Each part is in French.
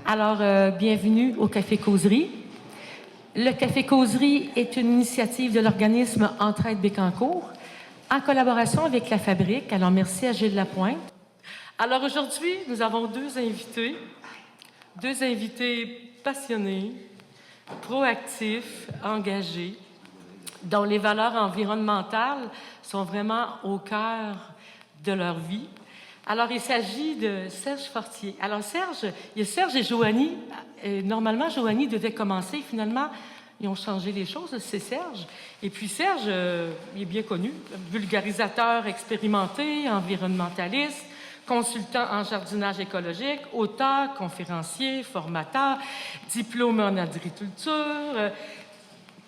Alors, bienvenue au Café Causerie. Le Café Causerie est une initiative de l'organisme Entraide Bécancour en collaboration avec la Fabrique. Alors, merci à Gilles Lapointe. Alors, aujourd'hui, nous avons deux invités passionnés, proactifs, engagés, dont les valeurs environnementales sont vraiment au cœur de leur vie. Alors, il s'agit de Serge Fortier. Alors, Serge, il y a Serge et Joanie. Normalement, Joanie devait commencer. Finalement, ils ont changé les choses. C'est Serge. Et puis, Serge, il est bien connu. Vulgarisateur expérimenté, environnementaliste, consultant en jardinage écologique, auteur, conférencier, formateur, diplômé en agriculture,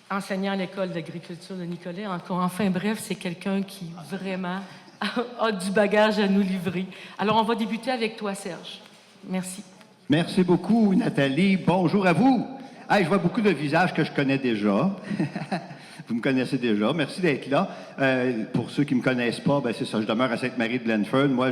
enseignant à l'école d'agriculture de Nicolet. Enfin, bref, c'est quelqu'un qui vraiment a du bagage à nous livrer. Alors, on va débuter avec toi, Serge. Merci. Merci beaucoup, Nathalie. Bonjour à vous. Hey, je vois beaucoup de visages que je connais déjà. Vous me connaissez déjà. Merci d'être là. Pour ceux qui ne me connaissent pas, ben c'est ça, je demeure à Sainte-Marie-de-Blanford. Moi,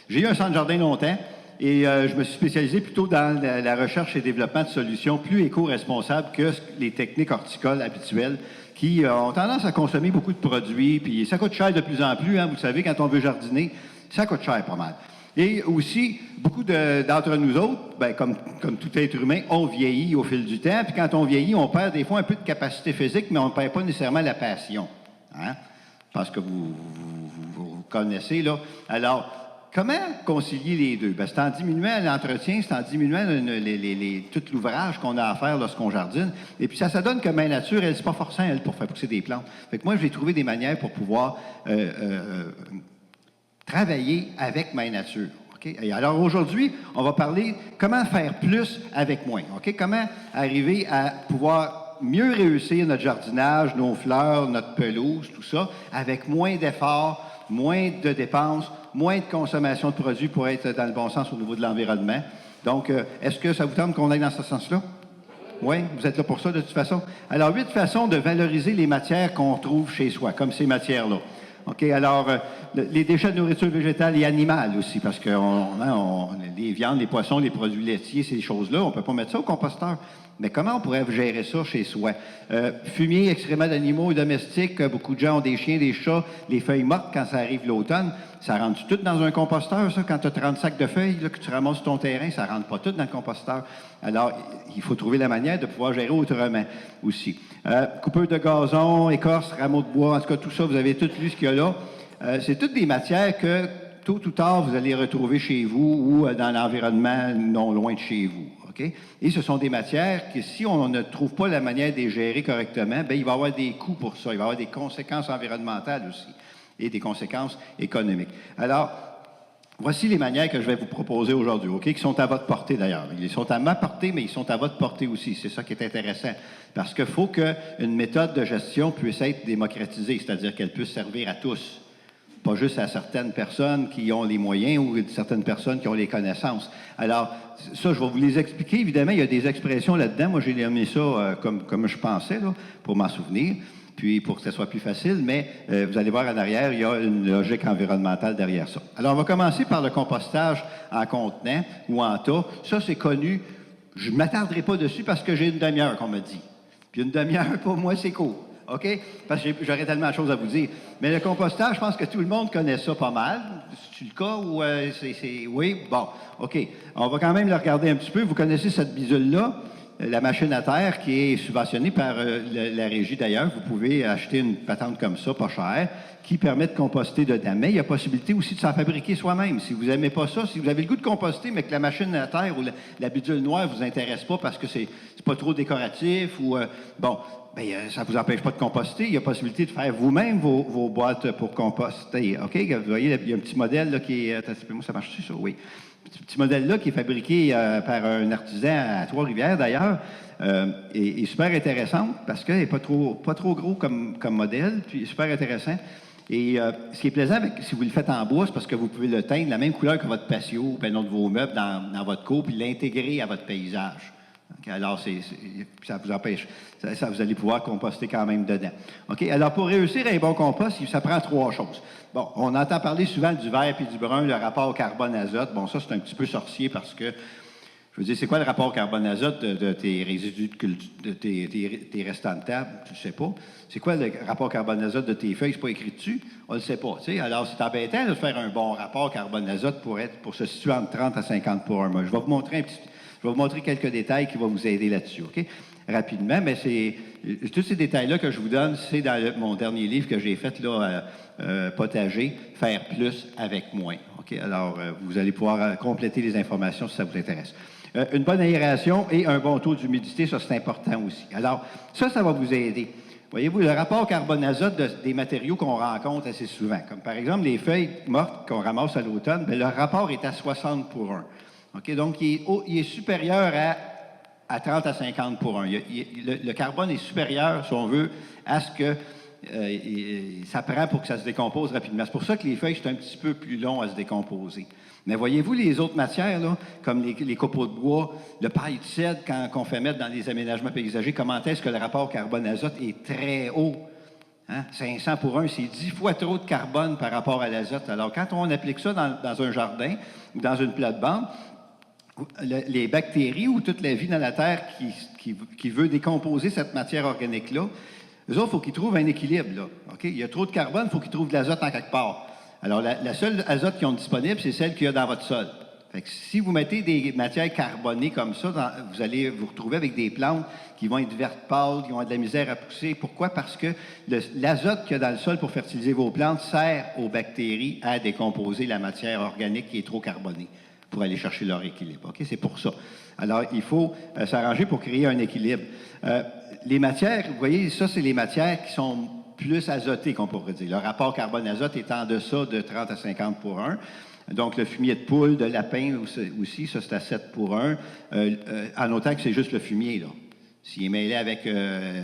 j'ai eu un centre jardin longtemps et je me suis spécialisé plutôt dans la recherche et développement de solutions plus éco-responsables que les techniques horticoles habituelles qui ont tendance à consommer beaucoup de produits, puis ça coûte cher de plus en plus, hein, vous savez, quand on veut jardiner, ça coûte cher pas mal. Et aussi, beaucoup d'entre nous autres, ben, comme tout être humain, on vieillit au fil du temps, puis quand on vieillit, on perd des fois un peu de capacité physique, mais on ne perd pas nécessairement la passion. Hein? Je pense que vous connaissez, là. Alors, comment concilier les deux? Ben, c'est en diminuant l'entretien, c'est en diminuant tout l'ouvrage qu'on a à faire lorsqu'on jardine. Et puis, ça donne que Mère Nature, elle, c'est pas forçant, elle, pour faire pousser des plantes. Fait que moi, j'ai trouvé des manières pour pouvoir travailler avec Mère Nature. Okay? Et alors, aujourd'hui, on va parler comment faire plus avec moins. Okay? Comment arriver à pouvoir mieux réussir notre jardinage, nos fleurs, notre pelouse, tout ça, avec moins d'efforts, moins de dépenses, moins de consommation de produits pour être dans le bon sens au niveau de l'environnement. Donc, est-ce que ça vous tente qu'on aille dans ce sens-là? Oui, vous êtes là pour ça de toute façon. Alors, 8 façons de valoriser les matières qu'on trouve chez soi, comme ces matières-là. OK, alors, les déchets de nourriture végétale et animale aussi, parce que les viandes, les poissons, les produits laitiers, ces choses-là, on ne peut pas mettre ça au composteur. Mais comment on pourrait gérer ça chez soi? Fumier, excréments d'animaux et domestiques, beaucoup de gens ont des chiens, des chats, les feuilles mortes quand ça arrive l'automne, ça rentre tout dans un composteur, ça? Quand tu as 30 sacs de feuilles là, que tu ramasses sur ton terrain, ça rentre pas tout dans le composteur. Alors, il faut trouver la manière de pouvoir gérer autrement aussi. Coupeur de gazon, écorce, rameaux de bois, en tout cas, tout ça, vous avez tout lu ce qu'il y a là. C'est toutes des matières que, tôt ou tard, vous allez retrouver chez vous ou dans l'environnement non loin de chez vous. Okay? Et ce sont des matières que, si on ne trouve pas la manière de les gérer correctement, bien, il va y avoir des coûts pour ça. Il va y avoir des conséquences environnementales aussi et des conséquences économiques. Alors, voici les manières que je vais vous proposer aujourd'hui, OK? Qui sont à votre portée d'ailleurs. Ils sont à ma portée, mais ils sont à votre portée aussi. C'est ça qui est intéressant. Parce qu'il faut qu'une méthode de gestion puisse être démocratisée, c'est-à-dire qu'elle puisse servir à tous. Pas juste à certaines personnes qui ont les moyens ou certaines personnes qui ont les connaissances. Alors, ça, je vais vous les expliquer. Évidemment, il y a des expressions là-dedans. Moi, j'ai mis ça comme je pensais, là, pour m'en souvenir, puis pour que ce soit plus facile. Mais vous allez voir en arrière, il y a une logique environnementale derrière ça. Alors, on va commencer par le compostage en contenant ou en tas. Ça, c'est connu. Je ne m'attarderai pas dessus parce que j'ai une demi-heure, qu'on me dit. Puis une demi-heure, pour moi, c'est court. OK? Parce que j'aurais tellement de choses à vous dire. Mais le compostage, je pense que tout le monde connaît ça pas mal. C'est le cas ou c'est... Oui? Bon. OK. On va quand même le regarder un petit peu. Vous connaissez cette bidule-là, la machine à terre qui est subventionnée par la régie d'ailleurs. Vous pouvez acheter une patente comme ça, pas chère, qui permet de composter dedans. Mais il y a possibilité aussi de s'en fabriquer soi-même. Si vous n'aimez pas ça, si vous avez le goût de composter, mais que la machine à terre ou la bidule noire ne vous intéresse pas parce que c'est pas trop décoratif ou... bon... Bien, ça ne vous empêche pas de composter. Il y a possibilité de faire vous-même vos boîtes pour composter. OK? Vous voyez, il y a un petit modèle là, qui est... Attends, ça marche-tu, ça? Oui. Ce petit modèle-là qui est fabriqué par un artisan à Trois-Rivières, d'ailleurs, est super intéressant parce qu'il n'est pas trop gros comme modèle, puis super intéressant. Et ce qui est plaisant, si vous le faites en bois, c'est parce que vous pouvez le teindre la même couleur que votre patio ou un autre de vos meubles dans votre cour, puis l'intégrer à votre paysage. Okay, alors, ça vous empêche. Ça, vous allez pouvoir composter quand même dedans. OK? Alors, pour réussir un bon compost, ça prend 3 choses. Bon, on entend parler souvent du vert et du brun, le rapport carbone-azote. Bon, ça, c'est un petit peu sorcier parce que Je veux dire, c'est quoi le rapport carbone-azote de tes résidus de tes restants de table? Tu ne sais pas. C'est quoi le rapport carbone-azote de tes feuilles? C'est pas écrit dessus? On ne le sait pas. T'sais? Alors, c'est embêtant de faire un bon rapport carbone-azote pour se situer entre 30 à 50 pour 1. Je vais vous montrer je vais vous montrer quelques détails qui vont vous aider là-dessus, OK? Rapidement, mais tous ces détails-là que je vous donne, c'est dans mon dernier livre que j'ai fait, là, Potager, Faire plus avec moins. OK? Alors, vous allez pouvoir compléter les informations si ça vous intéresse. Une bonne aération et un bon taux d'humidité, ça, c'est important aussi. Alors, ça va vous aider. Voyez-vous, le rapport carbone-azote des matériaux qu'on rencontre assez souvent, comme par exemple les feuilles mortes qu'on ramasse à l'automne, bien, le rapport est à 60 pour 1. OK? Donc, il est supérieur à 30 à 50 pour 1. Le carbone est supérieur, si on veut, à ce que ça prend pour que ça se décompose rapidement. C'est pour ça que les feuilles, c'est un petit peu plus long à se décomposer. Mais voyez-vous, les autres matières, là, comme les copeaux de bois, le paille de cèdre, qu'on fait mettre dans les aménagements paysagers, comment est-ce que le rapport carbone-azote est très haut? Hein? 500 pour 1, c'est 10 fois trop de carbone par rapport à l'azote. Alors, quand on applique ça dans un jardin ou dans une plate-bande, les bactéries ou toute la vie dans la terre qui veut décomposer cette matière organique-là, eux autres, il faut qu'ils trouvent un équilibre. Là, okay? Il y a trop de carbone, il faut qu'ils trouvent de l'azote en quelque part. Alors, la seule azote qu'ils ont disponible, c'est celle qu'il y a dans votre sol. Fait que si vous mettez des matières carbonées comme ça, vous allez vous retrouver avec des plantes qui vont être vertes pâles, qui vont avoir de la misère à pousser. Pourquoi? Parce que l'azote qu'il y a dans le sol pour fertiliser vos plantes sert aux bactéries à décomposer la matière organique qui est trop carbonée pour aller chercher leur équilibre. Okay? C'est pour ça. Alors, il faut s'arranger pour créer un équilibre. Les matières, vous voyez, ça, c'est les matières qui sont plus azotées, qu'on pourrait dire. Le rapport carbone-azote est en deçà de 30 à 50 pour 1. Donc, le fumier de poule, de lapin aussi, ça, c'est à 7 pour 1. En autant que c'est juste le fumier, là. S'il est mêlé avec de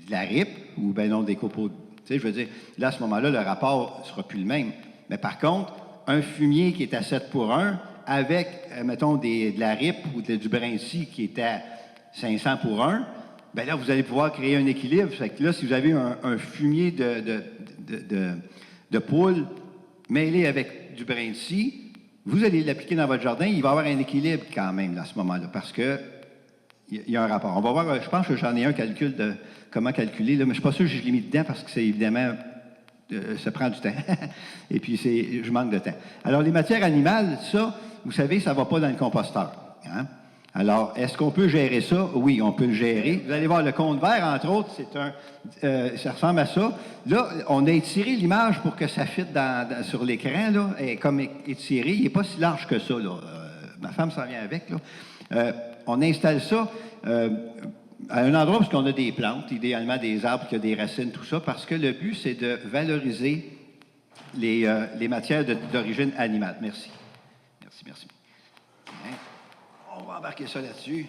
la ripe ou, ben non, des copeaux. Tu sais, je veux dire, là, à ce moment-là, le rapport ne sera plus le même. Mais par contre, un fumier qui est à 7 pour 1 avec, mettons, de la ripe ou du brincy qui est à 500 pour 1, bien là, vous allez pouvoir créer un équilibre. Fait que là, si vous avez un fumier de poule mêlé avec du brincy, vous allez l'appliquer dans votre jardin, il va y avoir un équilibre quand même là, à ce moment-là, parce que il y a un rapport. On va voir, je pense que j'en ai un calcul de comment calculer, là, mais je ne suis pas sûr que je l'ai mis dedans parce que c'est évidemment, ça prend du temps. Et puis, je manque de temps. Alors, les matières animales, ça, vous savez, ça ne va pas dans le composteur. Hein? Alors, est-ce qu'on peut gérer ça? Oui, on peut le gérer. Vous allez voir, le cône vert, entre autres, ça ressemble à ça. Là, on a étiré l'image pour que ça fitte sur l'écran, là, et comme étiré, il n'est pas si large que ça, là. Ma femme s'en vient avec, là. On installe ça à un endroit où on a des plantes, idéalement des arbres qui ont des racines, tout ça, parce que le but, c'est de valoriser les matières d'origine animale. Merci. Merci. Hein? On va embarquer ça là-dessus.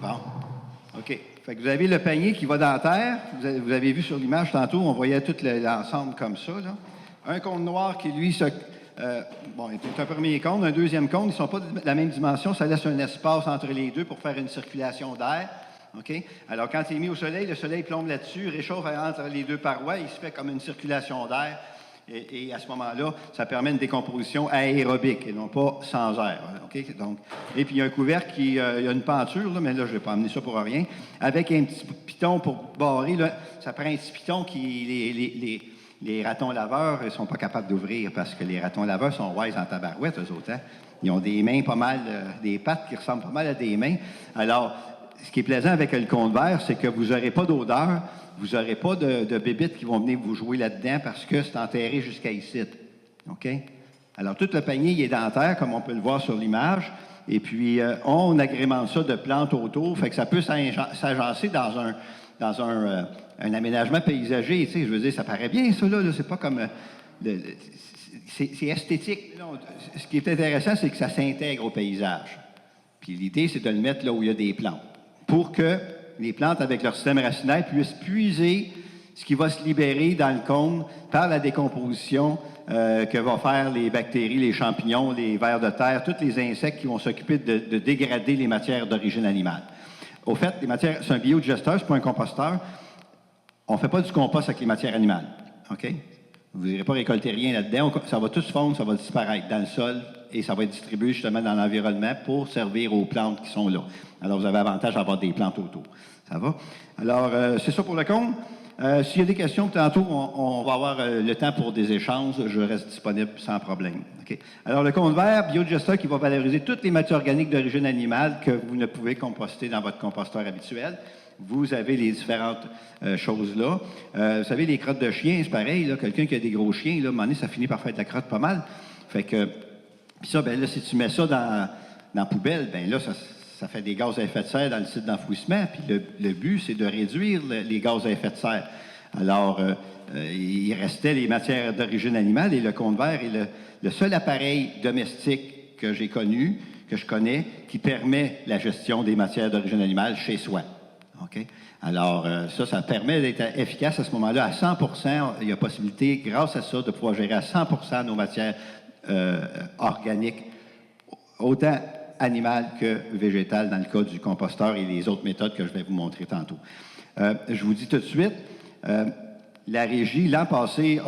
Bon. OK. Fait que vous avez le panier qui va dans la terre. Vous avez vu sur l'image tantôt, on voyait tout l'ensemble comme ça, là. Un cône noir qui, lui, c'est un premier cône. Un deuxième cône, ils ne sont pas de la même dimension. Ça laisse un espace entre les deux pour faire une circulation d'air. OK? Alors, quand il est mis au soleil, le soleil plombe là-dessus, réchauffe entre les deux parois. Il se fait comme une circulation d'air. Et à ce moment-là, ça permet une décomposition aérobique et non pas sans air. Okay? Donc, et puis, il y a un couvercle il y a une penture, là, mais là, je ne vais pas amener ça pour rien, avec un petit piton pour barrer. Là, ça prend un petit piton qui... Les ratons laveurs ne sont pas capables d'ouvrir parce que les ratons laveurs sont wise en tabarouette, eux autres. Hein? Ils ont des mains pas mal, des pattes qui ressemblent pas mal à des mains. Alors, ce qui est plaisant avec le cône vert, c'est que vous n'aurez pas d'odeur, vous n'aurez pas de bébites qui vont venir vous jouer là-dedans parce que c'est enterré jusqu'à ici. OK? Alors, tout le panier il est dans la terre, comme on peut le voir sur l'image. Et puis, on agrémente ça de plantes autour, fait que ça peut s'agencer dans un aménagement paysager. Tu sais, je veux dire, ça paraît bien, ça, là. C'est pas comme... c'est esthétique. Non, ce qui est intéressant, c'est que ça s'intègre au paysage. Puis l'idée, c'est de le mettre là où il y a des plantes, pour que les plantes, avec leur système racinaire, puissent puiser ce qui va se libérer dans le cône par la décomposition que vont faire les bactéries, les champignons, les vers de terre, tous les insectes qui vont s'occuper de dégrader les matières d'origine animale. Au fait, c'est un biodigesteur, c'est pas un composteur. On ne fait pas du compost avec les matières animales. OK? Vous n'irez pas récolter rien là-dedans. Ça va tout se fondre, ça va disparaître dans le sol et ça va être distribué justement dans l'environnement pour servir aux plantes qui sont là. Alors, vous avez avantage à avoir des plantes autour. Ça va? Alors, c'est ça pour le compte. S'il y a des questions, tantôt, on va avoir le temps pour des échanges. Je reste disponible sans problème. Okay? Alors, le compte vert, Biodigester, qui va valoriser toutes les matières organiques d'origine animale que vous ne pouvez composter dans votre composteur habituel. Vous avez les différentes choses là. Vous savez, les crottes de chien, c'est pareil. Là, quelqu'un qui a des gros chiens, là, à un moment donné, ça finit par faire de la crotte pas mal. Fait que, puis ça, ben là, si tu mets ça dans la poubelle, ben là, ça fait des gaz à effet de serre dans le site d'enfouissement. Puis le but, c'est de réduire les gaz à effet de serre. Alors, il restait les matières d'origine animale et le compte vert est le seul appareil domestique que j'ai connu, que je connais, qui permet la gestion des matières d'origine animale chez soi. OK? Alors, ça permet d'être efficace à ce moment-là à 100 Il y a possibilité, grâce à ça, de pouvoir gérer à 100 nos matières organiques, autant animales que végétales dans le cas du composteur et les autres méthodes que je vais vous montrer tantôt. Je vous dis tout de suite, la Régie, l'an passé,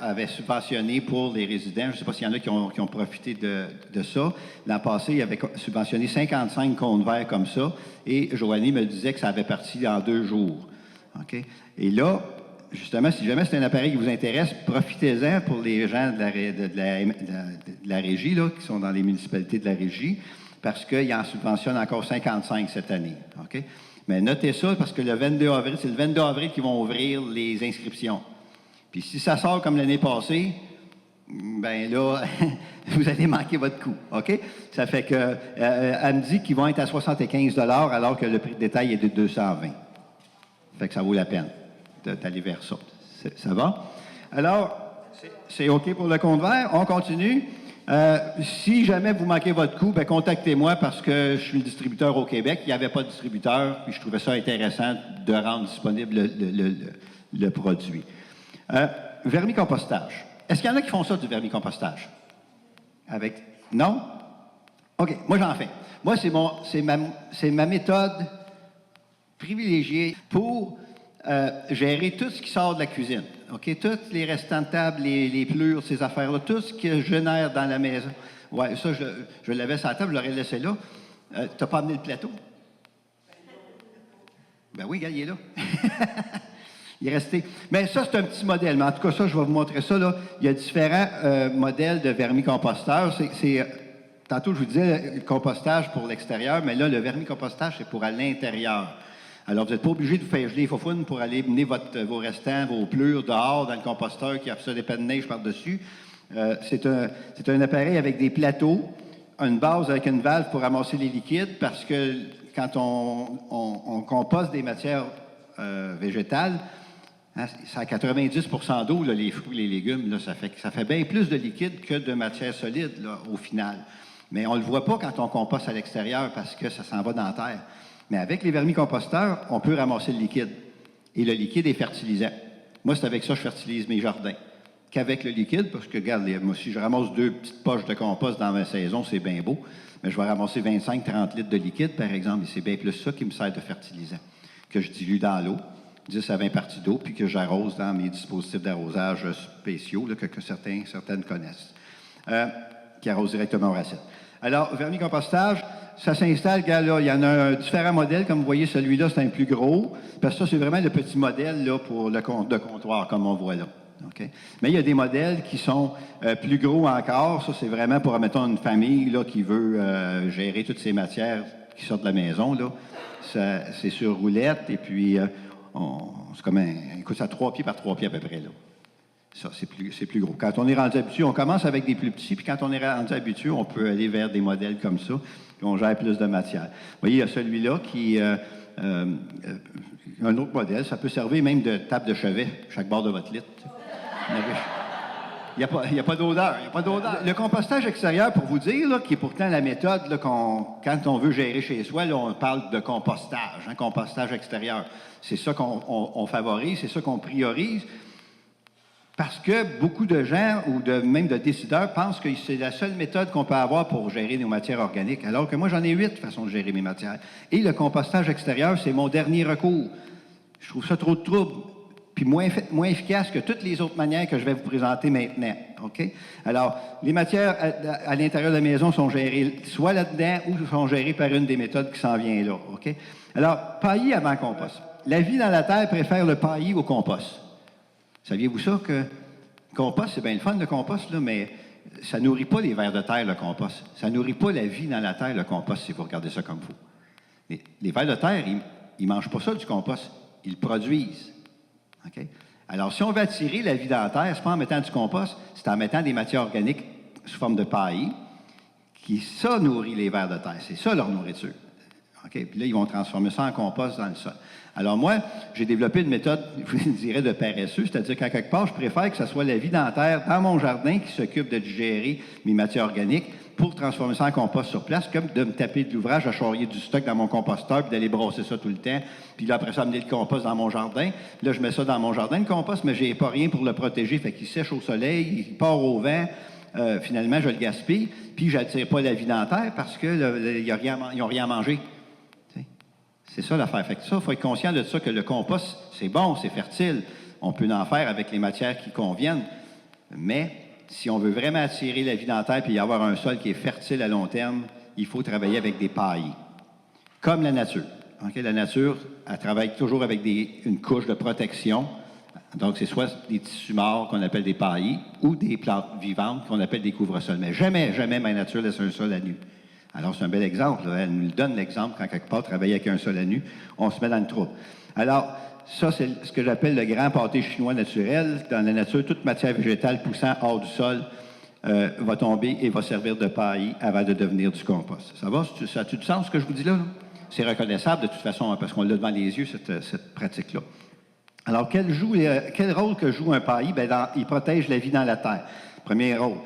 avait subventionné pour les résidents, je ne sais pas s'il y en a qui ont profité de ça, l'an passé, il avait subventionné 55 comptes verts comme ça, et Joanie me disait que ça avait parti en 2 jours. OK? Et là, justement, si jamais c'est un appareil qui vous intéresse, profitez-en pour les gens de la Régie, là, qui sont dans les municipalités de la Régie, parce qu'ils en subventionnent encore 55 cette année. OK? Mais notez ça, parce que le 22 avril, c'est le 22 avril qu'ils vont ouvrir les inscriptions. Puis si ça sort comme l'année passée, ben là, vous allez manquer votre coup, OK? Ça fait que, elle me dit qu'ils vont être à 75 alors que le prix de détail est de 220. Fait que ça vaut la peine d'aller vers ça. Ça va? Alors, c'est OK pour le compte vert. On continue. Si jamais vous manquez votre coup, ben contactez-moi parce que je suis le distributeur au Québec. Il n'y avait pas de distributeur, puis je trouvais ça intéressant de rendre disponible le produit. Vermicompostage. Est-ce qu'il y en a qui font ça du vermicompostage? Non? OK, moi j'en fais. Moi, c'est ma méthode privilégiée pour gérer tout ce qui sort de la cuisine. OK? Tous les restants de table, les plures, ces affaires-là, tout ce que je génère dans la maison. Oui, ça, je l'avais sur la table, je l'aurais laissé là. T'as pas amené le plateau? Ben oui, regarde, il est là. Il est resté. Mais ça, c'est un petit modèle. Mais en tout cas, ça, je vais vous montrer ça. Là. Il y a différents modèles de vermicomposteurs. Tantôt, je vous disais le compostage pour l'extérieur, mais là, le vermicompostage, c'est pour à l'intérieur. Alors, vous n'êtes pas obligé de vous faire geler les faufounes pour aller mener vos restants, vos plures dehors dans le composteur qui a ça des pains de neige par-dessus. C'est un appareil avec des plateaux, une base avec une valve pour ramasser les liquides parce que quand on composte des matières végétales, hein, c'est à 90 d'eau, là, les fruits et les légumes. Là, ça fait bien plus de liquide que de matière solide là, au final. Mais on ne le voit pas quand on composte à l'extérieur parce que ça s'en va dans la terre. Mais avec les vermicomposteurs, on peut ramasser le liquide. Et le liquide est fertilisant. Moi, c'est avec ça que je fertilise mes jardins. Qu'avec le liquide, parce que, regarde, moi, si je ramasse 2 petites poches de compost dans ma saison, c'est bien beau. Mais je vais ramasser 25-30 litres de liquide, par exemple, et c'est bien plus ça qui me sert de fertilisant, que je dilue dans l'eau, 10 à 20 parties d'eau, puis que j'arrose dans mes dispositifs d'arrosage spéciaux, là, que certaines connaissent, qui arrosent directement aux racines. Alors, vermicompostage, ça s'installe, là, il y en a différents modèles. Comme vous voyez, celui-là, c'est un plus gros. Parce que ça, c'est vraiment le petit modèle là, pour le comptoir, comme on voit là. Okay? Mais il y a des modèles qui sont plus gros encore. Ça, c'est vraiment pour, mettons, une famille là, qui veut gérer toutes ces matières qui sortent de la maison. Là. C'est sur roulette. Et puis, c'est comme écoute, ça 3 pieds par 3 pieds à peu près. Là. Ça, c'est plus gros. Quand on est rendu habitué, on commence avec des plus petits, puis quand on est rendu habitué, on peut aller vers des modèles comme ça, puis on gère plus de matière. Vous voyez, il y a celui-là qui un autre modèle, ça peut servir même de table de chevet, chaque bord de votre litre. Il n'y a pas d'odeur. Le compostage extérieur, pour vous dire, là, qui est pourtant la méthode, là, quand on veut gérer chez soi, là, on parle de compostage, compostage extérieur. C'est ça qu'on favorise, c'est ça qu'on priorise. Parce que beaucoup de gens ou même de décideurs pensent que c'est la seule méthode qu'on peut avoir pour gérer nos matières organiques, alors que moi, j'en ai 8 façons de gérer mes matières. Et le compostage extérieur, c'est mon dernier recours. Je trouve ça trop de trouble. puis moins efficace que toutes les autres manières que je vais vous présenter maintenant. OK? Alors, les matières à l'intérieur de la maison sont gérées soit là-dedans ou sont gérées par une des méthodes qui s'en vient là. OK? Alors, paillis avant compost. La vie dans la terre préfère le paillis au compost. Saviez-vous ça que le compost, c'est bien le fun, le compost, là, mais ça ne nourrit pas les vers de terre, le compost. Ça ne nourrit pas la vie dans la terre, le compost, si vous regardez ça comme vous. Les vers de terre, ils ne mangent pas ça du compost. Ils le produisent. OK? Alors, si on veut attirer la vie dans la terre, ce n'est pas en mettant du compost, c'est en mettant des matières organiques sous forme de paillis qui, ça, nourrit les vers de terre. C'est ça leur nourriture. OK? Puis là, ils vont transformer ça en compost dans le sol. Alors moi, j'ai développé une méthode, je dirais, de paresseux, c'est-à-dire qu'à quelque part, je préfère que ce soit la vie dans la terre, dans mon jardin, qui s'occupe de digérer mes matières organiques pour transformer ça en compost sur place, comme de me taper de l'ouvrage à charrier du stock dans mon composteur, puis d'aller brasser ça tout le temps, puis là, après ça, amener le compost dans mon jardin. Puis là, je mets ça dans mon jardin, le compost, mais j'ai pas rien pour le protéger, fait qu'il sèche au soleil, il part au vent. Finalement, je le gaspille, puis je n'attire pas la vie dans la terre parce qu'ils n'ont rien à manger. C'est ça l'affaire. Fait que ça, il faut être conscient de ça, que le compost, c'est bon, c'est fertile. On peut en faire avec les matières qui conviennent. Mais si on veut vraiment attirer la vie dans la terre et avoir un sol qui est fertile à long terme, il faut travailler avec des paillis. Comme la nature. Okay? La nature, elle travaille toujours avec une couche de protection. Donc, c'est soit des tissus morts qu'on appelle des paillis ou des plantes vivantes qu'on appelle des couvre-sols. Mais jamais, jamais ma nature laisse un sol à nu. Alors, c'est un bel exemple. Là. Elle nous donne l'exemple quand, quelque part, travailler avec un sol à nu, on se met dans le trou. Alors, ça, c'est ce que j'appelle le grand pâté chinois naturel. Dans la nature, toute matière végétale poussant hors du sol va tomber et va servir de paillis avant de devenir du compost. Ça va? Ça a tout du sens, ce que je vous dis là? C'est reconnaissable, de toute façon, hein, parce qu'on l'a devant les yeux, cette pratique-là. Alors, quel rôle que joue un paillis? Bien, il protège la vie dans la terre. Premier rôle.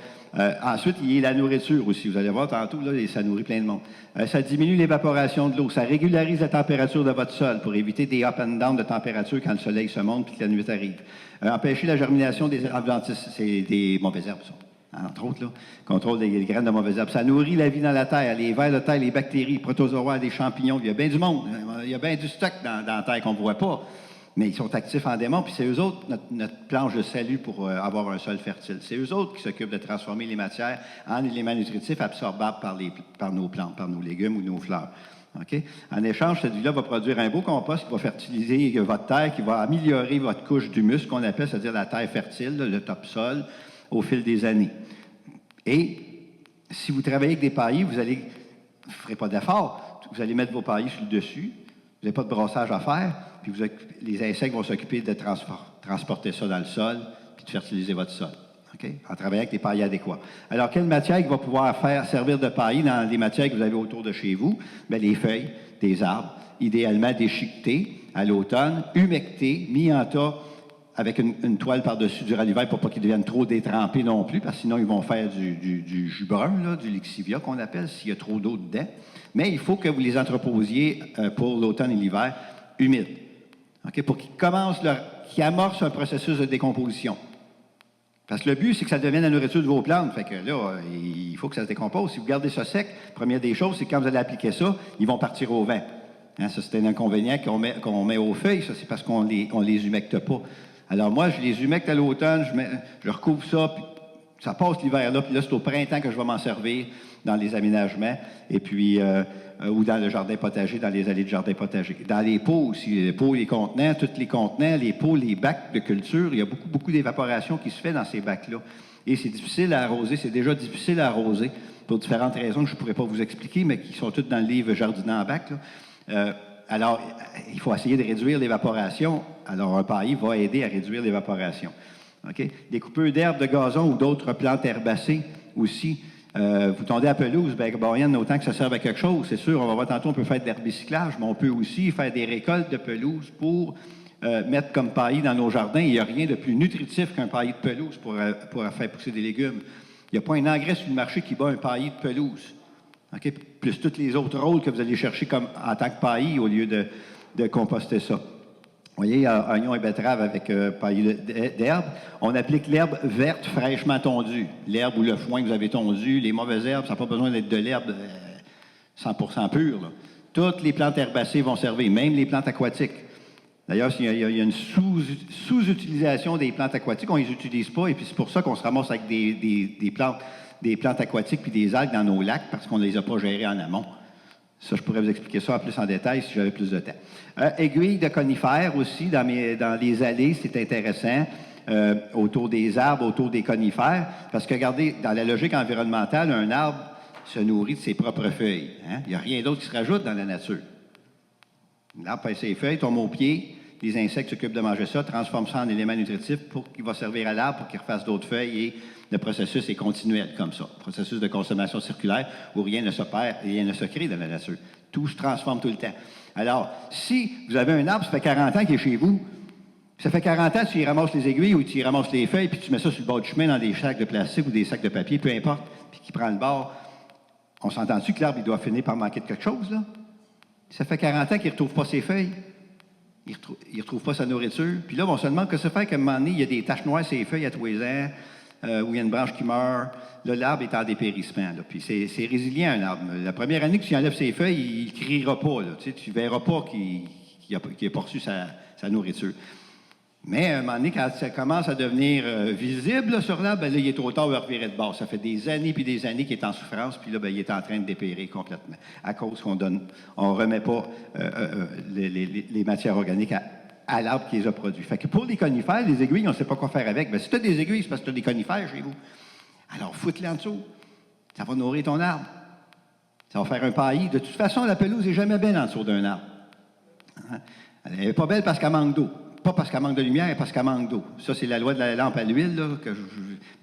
Ensuite, il y a la nourriture aussi. Vous allez voir tantôt, là, ça nourrit plein de monde. Ça diminue l'évaporation de l'eau. Ça régularise la température de votre sol pour éviter des up and down de température quand le soleil se monte et que la nuit arrive. Empêcher la germination des adventices, c'est des mauvaises herbes, ça. Entre autres, là. Contrôle des graines de mauvaises herbes. Ça nourrit la vie dans la terre, les vers de terre, les bactéries, les protozoaires, les champignons. Il y a bien du monde. Il y a bien du stock dans la terre qu'on ne voit pas. Mais ils sont actifs en démon, puis c'est eux autres, notre planche de salut pour avoir un sol fertile. C'est eux autres qui s'occupent de transformer les matières en éléments nutritifs absorbables par nos plantes, par nos légumes ou nos fleurs. Okay? En échange, cette vie-là va produire un beau compost qui va fertiliser votre terre, qui va améliorer votre couche d'humus, qu'on appelle, c'est-à-dire la terre fertile, le topsol, au fil des années. Et si vous travaillez avec des paillis, vous ne ferez pas d'effort. Vous allez mettre vos paillis sur le dessus. Vous n'avez pas de brassage à faire. Puis les insectes vont s'occuper de transporter ça dans le sol puis de fertiliser votre sol. Okay? En travaillant avec des paillis adéquats. Alors, quelle matière qui va pouvoir servir de paillis dans les matières que vous avez autour de chez vous? Bien, les feuilles des arbres, idéalement déchiquetées à l'automne, humectées, mis en tas avec une toile par-dessus durant l'hiver pour pas qu'ils deviennent trop détrempés non plus, parce que sinon, ils vont faire du jus brun, là, du lixivia qu'on appelle, s'il y a trop d'eau dedans. Mais il faut que vous les entreposiez pour l'automne et l'hiver humides. Okay? Pour qu'ils amorcent un processus de décomposition. Parce que le but, c'est que ça devienne la nourriture de vos plantes. Fait que là, il faut que ça se décompose. Si vous gardez ça sec, première des choses, c'est que quand vous allez appliquer ça, ils vont partir au vent. Hein, ça, c'est un inconvénient qu'on met aux feuilles. Ça, c'est parce qu'on les humecte pas. Alors moi, je les humecte à l'automne, je recouvre ça, puis ça passe l'hiver là, puis là, c'est au printemps que je vais m'en servir dans les aménagements, et puis ou dans le jardin potager, dans les allées de jardin potager. Dans les pots aussi, les pots, les contenants, tous les contenants, les pots, les bacs de culture, il y a beaucoup, beaucoup d'évaporation qui se fait dans ces bacs-là. Et c'est difficile à arroser, c'est déjà difficile à arroser, pour différentes raisons que je ne pourrais pas vous expliquer, mais qui sont toutes dans le livre Jardiner en bac, là. Alors, il faut essayer de réduire l'évaporation. Alors, un paillis va aider à réduire l'évaporation. Okay? Des coupeurs d'herbes, de gazon ou d'autres plantes herbacées aussi. Vous tondez à pelouse, bien, autant que ça serve à quelque chose, c'est sûr. On va voir tantôt, on peut faire de l'herbicyclage, mais on peut aussi faire des récoltes de pelouse pour mettre comme paillis dans nos jardins. Il n'y a rien de plus nutritif qu'un paillis de pelouse pour faire pousser des légumes. Il n'y a pas un engrais sur le marché qui bat un paillis de pelouse. Okay? Plus tous les autres rôles que vous allez chercher comme, en tant que paillis au lieu de composter ça. Vous voyez, oignon et betterave avec paillis d'herbe. On applique l'herbe verte fraîchement tondue. L'herbe ou le foin que vous avez tondu, les mauvaises herbes, ça n'a pas besoin d'être de l'herbe 100% pure. Là. Toutes les plantes herbacées vont servir, même les plantes aquatiques. D'ailleurs, il y a une sous-utilisation des plantes aquatiques, on ne les utilise pas, et puis c'est pour ça qu'on se ramasse avec des plantes aquatiques puis des algues dans nos lacs, parce qu'on ne les a pas gérées en amont. Ça, je pourrais vous expliquer ça en plus en détail si j'avais plus de temps. Aiguilles de conifères aussi, dans les allées, c'est intéressant, autour des arbres, autour des conifères, parce que, regardez, dans la logique environnementale, un arbre se nourrit de ses propres feuilles. Hein? Il n'y a rien d'autre qui se rajoute dans la nature. L'arbre pèse ses feuilles, tombe au pied, les insectes s'occupent de manger ça, transforment ça en élément nutritif pour qu'il va servir à l'arbre, pour qu'il refasse d'autres feuilles, et le processus est continuel comme ça. Processus de consommation circulaire où rien ne se perd et rien ne se crée dans la nature. Tout se transforme tout le temps. Alors, si vous avez un arbre, ça fait 40 ans qu'il est chez vous, ça fait 40 ans que tu y ramasses les aiguilles ou tu y ramasses les feuilles, puis tu mets ça sur le bord du chemin dans des sacs de plastique ou des sacs de papier, peu importe, puis qui prend le bord, on s'entend-tu que l'arbre, il doit finir par manquer de quelque chose, là? Ça fait 40 ans qu'il ne retrouve pas ses feuilles. Il ne retrouve pas sa nourriture. Puis là, on se demande que ça fait qu'à un moment donné, il y a des taches noires sur ses feuilles à tous les ans, où il y a une branche qui meurt. Là, l'arbre est en dépérissement. Là. Puis c'est résilient, un arbre. La première année que tu enlèves ses feuilles, il ne criera pas. Là. Tu ne verras pas qu'il n'a pas reçu sa nourriture. Mais à un moment donné, quand ça commence à devenir visible là, sur l'arbre, ben, là, il est trop tard, il va revirer de bord. Ça fait des années puis des années qu'il est en souffrance, puis là, ben, il est en train de dépérir complètement, à cause qu'on ne remet pas les matières organiques à l'arbre qui les a produits. Fait que pour les conifères, les aiguilles, on ne sait pas quoi faire avec. Ben, si tu as des aiguilles, c'est parce que tu as des conifères chez vous. Alors, foute-les en dessous. Ça va nourrir ton arbre. Ça va faire un paillis. De toute façon, la pelouse n'est jamais belle en dessous d'un arbre. Hein? Elle n'est pas belle parce qu'elle manque d'eau. Pas parce qu'elle manque de lumière, parce qu'elle manque d'eau. Ça, c'est la loi de la lampe à l'huile, là, que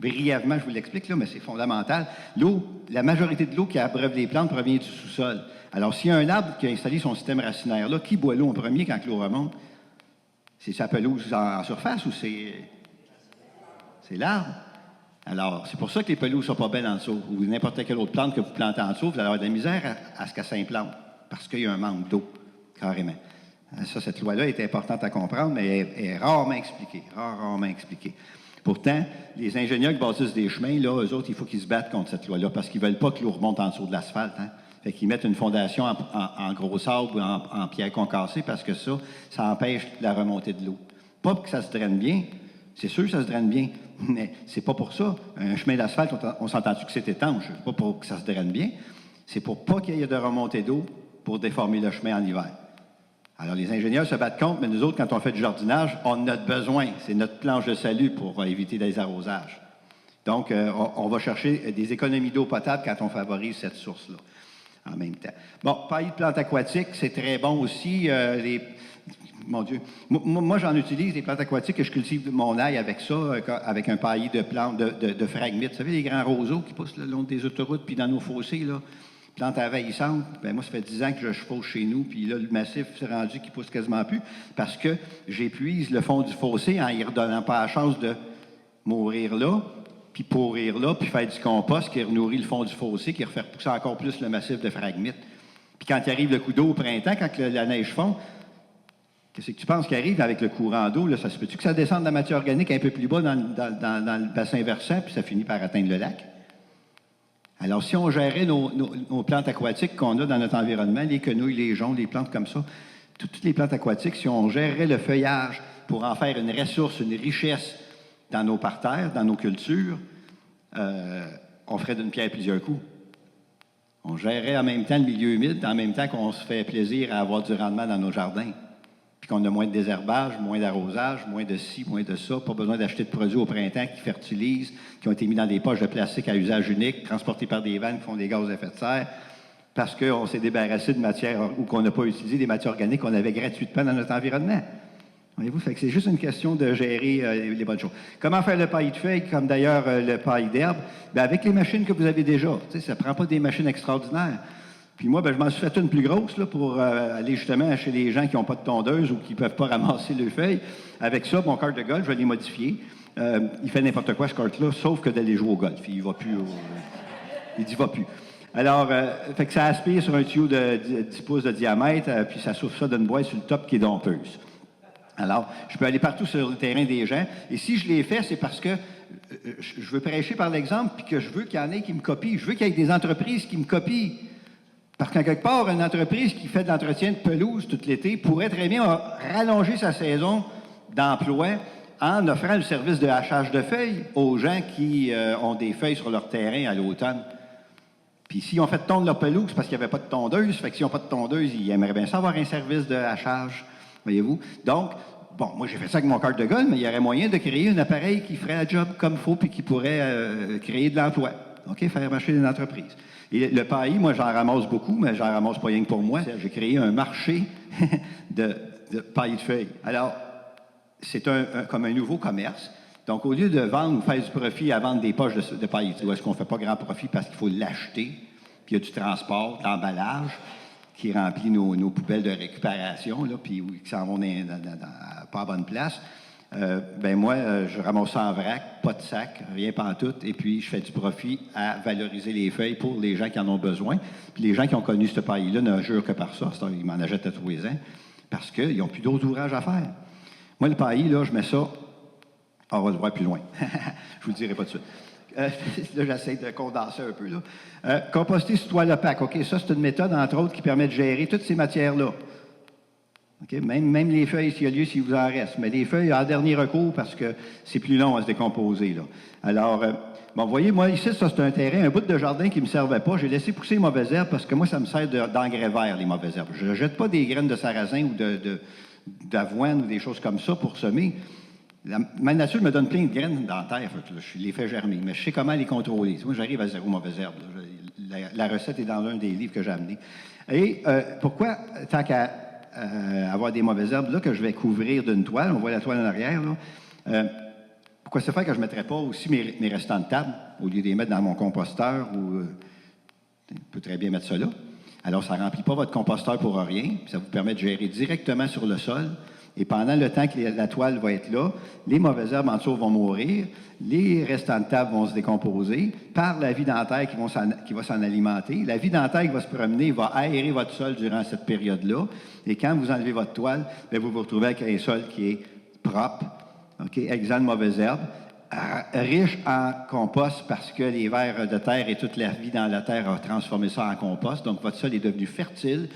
brièvement, je vous l'explique, là, mais c'est fondamental. L'eau, la majorité de l'eau qui abreuve les plantes provient du sous-sol. Alors, s'il y a un arbre qui a installé son système racinaire là, qui boit l'eau en premier quand l'eau remonte? C'est sa pelouse en surface ou c'est l'arbre? Alors, c'est pour ça que les pelouses ne sont pas belles en dessous. Ou n'importe quelle autre plante que vous plantez en dessous, vous allez avoir de la misère à ce qu'elle s'implante, parce qu'il y a un manque d'eau, carrément. Ça, cette loi-là est importante à comprendre, mais elle est rarement expliquée, rarement expliquée. Pourtant, les ingénieurs qui bâtissent des chemins, là, eux autres, il faut qu'ils se battent contre cette loi-là, parce qu'ils ne veulent pas que l'eau remonte en dessous de l'asphalte. Hein? Fait qu'ils mettent une fondation en gros sable ou en pierre concassée, parce que ça empêche la remontée de l'eau. Pas que ça se draine bien, c'est sûr que ça se draine bien, mais c'est pas pour ça. Un chemin d'asphalte, on s'entend-tu que c'est étanche? C'est pas pour que ça se draine bien, c'est pour pas qu'il y ait de remontée d'eau pour déformer le chemin en hiver. Alors, les ingénieurs se battent contre, mais nous autres, quand on fait du jardinage, on en a besoin. C'est notre planche de salut pour éviter des arrosages. Donc, on va chercher des économies d'eau potable quand on favorise cette source-là, en même temps. Bon, paillis de plantes aquatiques, c'est très bon aussi. Mon Dieu. Moi, j'en utilise des plantes aquatiques et je cultive mon ail avec ça, avec un paillis de plantes de phragmites. Vous savez, les grands roseaux qui poussent le long des autoroutes puis dans nos fossés, là. Plante envahissante, bien moi, ça fait 10 ans que je chevauche chez nous, puis là, le massif s'est rendu qu'il pousse quasiment plus, parce que j'épuise le fond du fossé en y redonnant pas la chance de mourir là, puis pourrir là, puis faire du compost qui renourrit le fond du fossé, qui refait pousser encore plus le massif de phragmites. Puis quand il arrive le coup d'eau au printemps, quand la neige fond, qu'est-ce que tu penses qui arrive avec le courant d'eau? Là, ça se peut-tu que ça descende de la matière organique un peu plus bas dans le bassin versant, puis ça finit par atteindre le lac? Alors, si on gérait nos plantes aquatiques qu'on a dans notre environnement, les quenouilles, les joncs, les plantes comme ça, toutes les plantes aquatiques, si on gérait le feuillage pour en faire une ressource, une richesse dans nos parterres, dans nos cultures, on ferait d'une pierre plusieurs coups. On gérerait en même temps le milieu humide, en même temps qu'on se fait plaisir à avoir du rendement dans nos jardins. Puis qu'on a moins de désherbage, moins d'arrosage, moins de ci, moins de ça, pas besoin d'acheter de produits au printemps qui fertilisent, qui ont été mis dans des poches de plastique à usage unique, transportés par des vannes qui font des gaz à effet de serre, parce qu'on s'est débarrassé de matières ou qu'on n'a pas utilisé des matières organiques qu'on avait gratuitement dans notre environnement. Voyez-vous, fait que c'est juste une question de gérer les bonnes choses. Comment faire le paillis de feuilles, comme d'ailleurs le paillis d'herbe? Bien, avec les machines que vous avez déjà. Ça ne prend pas des machines extraordinaires. Puis moi, ben, je m'en suis fait une plus grosse là, pour aller justement chez les gens qui n'ont pas de tondeuse ou qui ne peuvent pas ramasser les feuilles. Avec ça, mon kart de golf, je vais les modifier. Il fait n'importe quoi, ce kart-là, sauf que d'aller jouer au golf. Il va plus. Il n'y va plus. Alors, fait que ça aspire sur un tuyau de 10 pouces de diamètre, puis ça souffle ça d'une boîte sur le top qui est dompeuse. Alors, je peux aller partout sur le terrain des gens. Et si je l'ai fait, c'est parce que je veux prêcher par l'exemple, puis que je veux qu'il y en ait qui me copient. Je veux qu'il y ait des entreprises qui me copient. Parce qu'en quelque part, une entreprise qui fait de l'entretien de pelouse tout l'été pourrait très bien rallonger sa saison d'emploi en offrant le service de hachage de feuilles aux gens qui ont des feuilles sur leur terrain à l'automne. Puis s'ils ont fait tondre leur pelouse parce qu'il n'y avait pas de tondeuse, fait que s'ils n'ont pas de tondeuse, ils aimeraient bien ça avoir un service de hachage, voyez-vous. Donc, bon, moi j'ai fait ça avec mon carte de golf, mais il y aurait moyen de créer un appareil qui ferait un job comme il faut puis qui pourrait créer de l'emploi, OK, faire marcher une entreprise. Et le paillis, moi j'en ramasse beaucoup, mais j'en ramasse pas rien que pour moi. J'ai créé un marché de paillis de feuilles. Alors, c'est comme un nouveau commerce. Donc, au lieu de vendre ou faire du profit à vendre des poches de paillis, où est-ce qu'on ne fait pas grand profit parce qu'il faut l'acheter, puis il y a du transport, de l'emballage qui remplit nos poubelles de récupération, là, puis qui s'en vont pas à bonne place. Ben moi, je ramasse ça en vrac, pas de sac, rien pantoute, et puis je fais du profit à valoriser les feuilles pour les gens qui en ont besoin. Puis les gens qui ont connu ce paillis-là ne jurent que par ça. Ils m'en achètent à tous les ans parce qu'ils n'ont plus d'autres ouvrages à faire. Moi, le paillis, là, je mets ça. On va le voir plus loin. Je vous le dirai pas tout de suite. Là, j'essaie de condenser un peu. Là. Composter sous toile opaque. OK, ça, c'est une méthode, entre autres, qui permet de gérer toutes ces matières-là. OK, même les feuilles, s'il y a lieu, s'il vous en reste. Mais les feuilles, en dernier recours, parce que c'est plus long à se décomposer. Là. Alors, bon, vous voyez, moi, ici, ça, c'est un terrain, un bout de jardin qui ne me servait pas. J'ai laissé pousser les mauvaises herbes parce que moi, ça me sert d'engrais vert, les mauvaises herbes. Je ne jette pas des graines de sarrasin ou d'avoine ou des choses comme ça pour semer. Ma nature me donne plein de graines dans la terre. Je les fais germer, mais je sais comment les contrôler. Moi, j'arrive à zéro mauvaise herbe. La recette est dans l'un des livres que j'ai amené. Et pourquoi, tant qu'à avoir des mauvaises herbes, là, que je vais couvrir d'une toile, on voit la toile en arrière, là, pourquoi ça fait que je ne mettrais pas aussi mes restants de table, au lieu de les mettre dans mon composteur, ou on peut très bien mettre ça là. Alors, ça ne remplit pas votre composteur pour rien, puis ça vous permet de gérer directement sur le sol. Et pendant le temps que la toile va être là, les mauvaises herbes en dessous vont mourir, les restants de table vont se décomposer par la vie dentaire qui va s'en alimenter. La vie dentaire qui va se promener va aérer votre sol durant cette période-là. Et quand vous enlevez votre toile, bien, vous vous retrouvez avec un sol qui est propre, okay, exempt de mauvaises herbes, riche en compost parce que les vers de terre et toute la vie dans la terre a transformé ça en compost. Donc, votre sol est devenu fertile.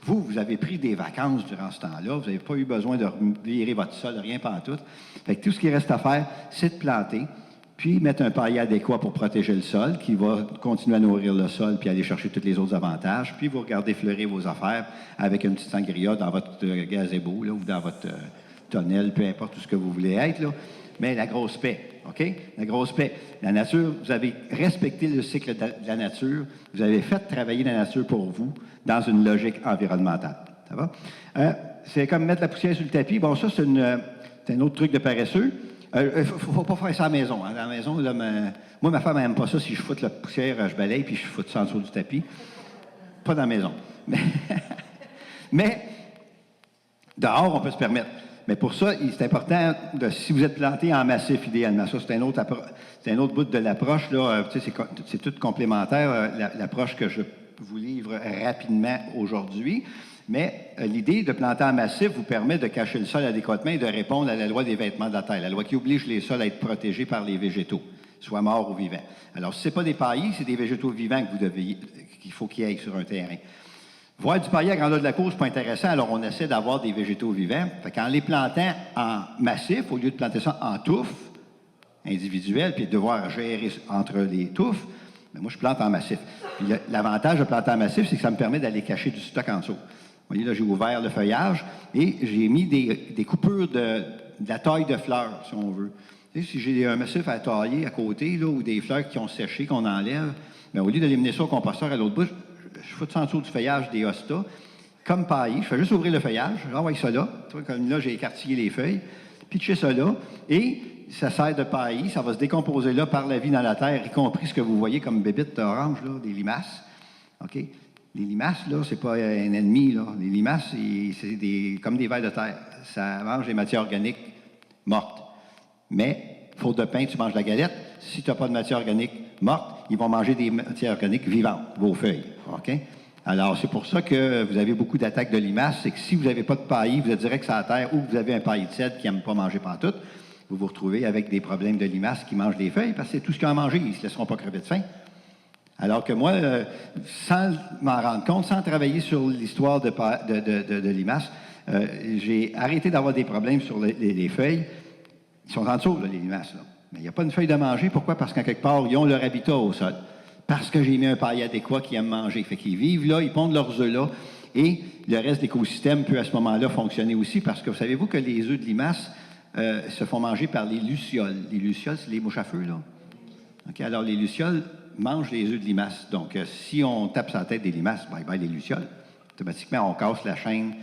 Vous avez pris des vacances durant ce temps-là. Vous n'avez pas eu besoin de virer votre sol, rien pantoute. Fait que tout ce qui reste à faire, c'est de planter, puis mettre un paillis adéquat pour protéger le sol, qui va continuer à nourrir le sol, puis aller chercher tous les autres avantages. Puis vous regardez fleurir vos affaires avec une petite sangria dans votre gazebo, là, ou dans votre tonnelle, peu importe tout ce que vous voulez être, là. Mais la grosse paix, OK? La grosse paix. La nature, vous avez respecté le cycle de la nature. Vous avez fait travailler la nature pour vous dans une logique environnementale. Ça va? C'est comme mettre la poussière sur le tapis. Bon, ça, c'est un autre truc de paresseux. Il ne faut pas faire ça à la maison. Hein. À la maison, là, moi, ma femme n'aime pas ça. Si je foute la poussière, je balaye, puis je foute ça en dessous du tapis. Pas dans la maison. Mais dehors, on peut se permettre. Mais pour ça, c'est important, si vous êtes planté en massif, idéalement, ça, c'est un autre bout de l'approche, là, c'est tout complémentaire, l'approche que je vous livre rapidement aujourd'hui. Mais l'idée de planter en massif vous permet de cacher le sol adéquatement et de répondre à la loi des vêtements de la terre, la loi qui oblige les sols à être protégés par les végétaux, soit morts ou vivants. Alors, si ce n'est pas des paillis, c'est des végétaux vivants qu'il faut qu'il y ait sur un terrain. Voir du paillis à grandeur de la cour, c'est pas intéressant, alors on essaie d'avoir des végétaux vivants. Fait qu'en les plantant en massif, au lieu de planter ça en touffes individuelles, puis de devoir gérer entre les touffes, bien, moi, je plante en massif. Puis l'avantage de planter en massif, c'est que ça me permet d'aller cacher du stock en dessous. Vous voyez, là, j'ai ouvert le feuillage et j'ai mis des coupures de la taille de fleurs, si on veut. Tu sais, si j'ai un massif à tailler à côté, là, ou des fleurs qui ont séché, qu'on enlève, bien, au lieu d'aller mener ça au composteur à l'autre bout, je fous ça en dessous du feuillage des hostas, comme paillis. Je fais juste ouvrir le feuillage, j'envoie ça là. Tu vois, comme là, j'ai écartillé les feuilles, pitché ça là, et ça sert de paillis. Ça va se décomposer là par la vie dans la terre, y compris ce que vous voyez comme bébites orange, là, des limaces. OK? Les limaces, là, c'est pas un ennemi, là. Les limaces, c'est comme des vers de terre. Ça mange des matières organiques mortes. Mais, faute de pain, tu manges la galette. Si tu n'as pas de matière organique morte, ils vont manger des matières organiques vivantes, vos feuilles. OK? Alors, c'est pour ça que vous avez beaucoup d'attaques de limaces. C'est que si vous n'avez pas de paillis, vous êtes direct sur la terre, ou vous avez un paillis de cèdre qui n'aime pas manger pantoute, vous vous retrouvez avec des problèmes de limaces qui mangent des feuilles, parce que c'est tout ce qu'ils ont à manger. Ils ne se laisseront pas crever de faim. Alors que moi, sans m'en rendre compte, sans travailler sur l'histoire de limaces, j'ai arrêté d'avoir des problèmes sur les feuilles. Ils sont en dessous, là, les limaces. Là. Mais il n'y a pas une feuille de manger. Pourquoi? Parce qu'en quelque part, ils ont leur habitat au sol. Parce que j'ai mis un paillet adéquat qui aime manger. Fait qu'ils vivent là, ils pondent leurs œufs là. Et le reste de l'écosystème peut à ce moment-là fonctionner aussi. Parce que savez-vous que les œufs de limaces se font manger par les lucioles. Les lucioles, c'est les mouches à feu, là. Okay? Alors, les lucioles mangent les œufs de limaces. Donc, si on tape sur la tête des limaces, bye-bye les lucioles. Automatiquement, on casse la chaîne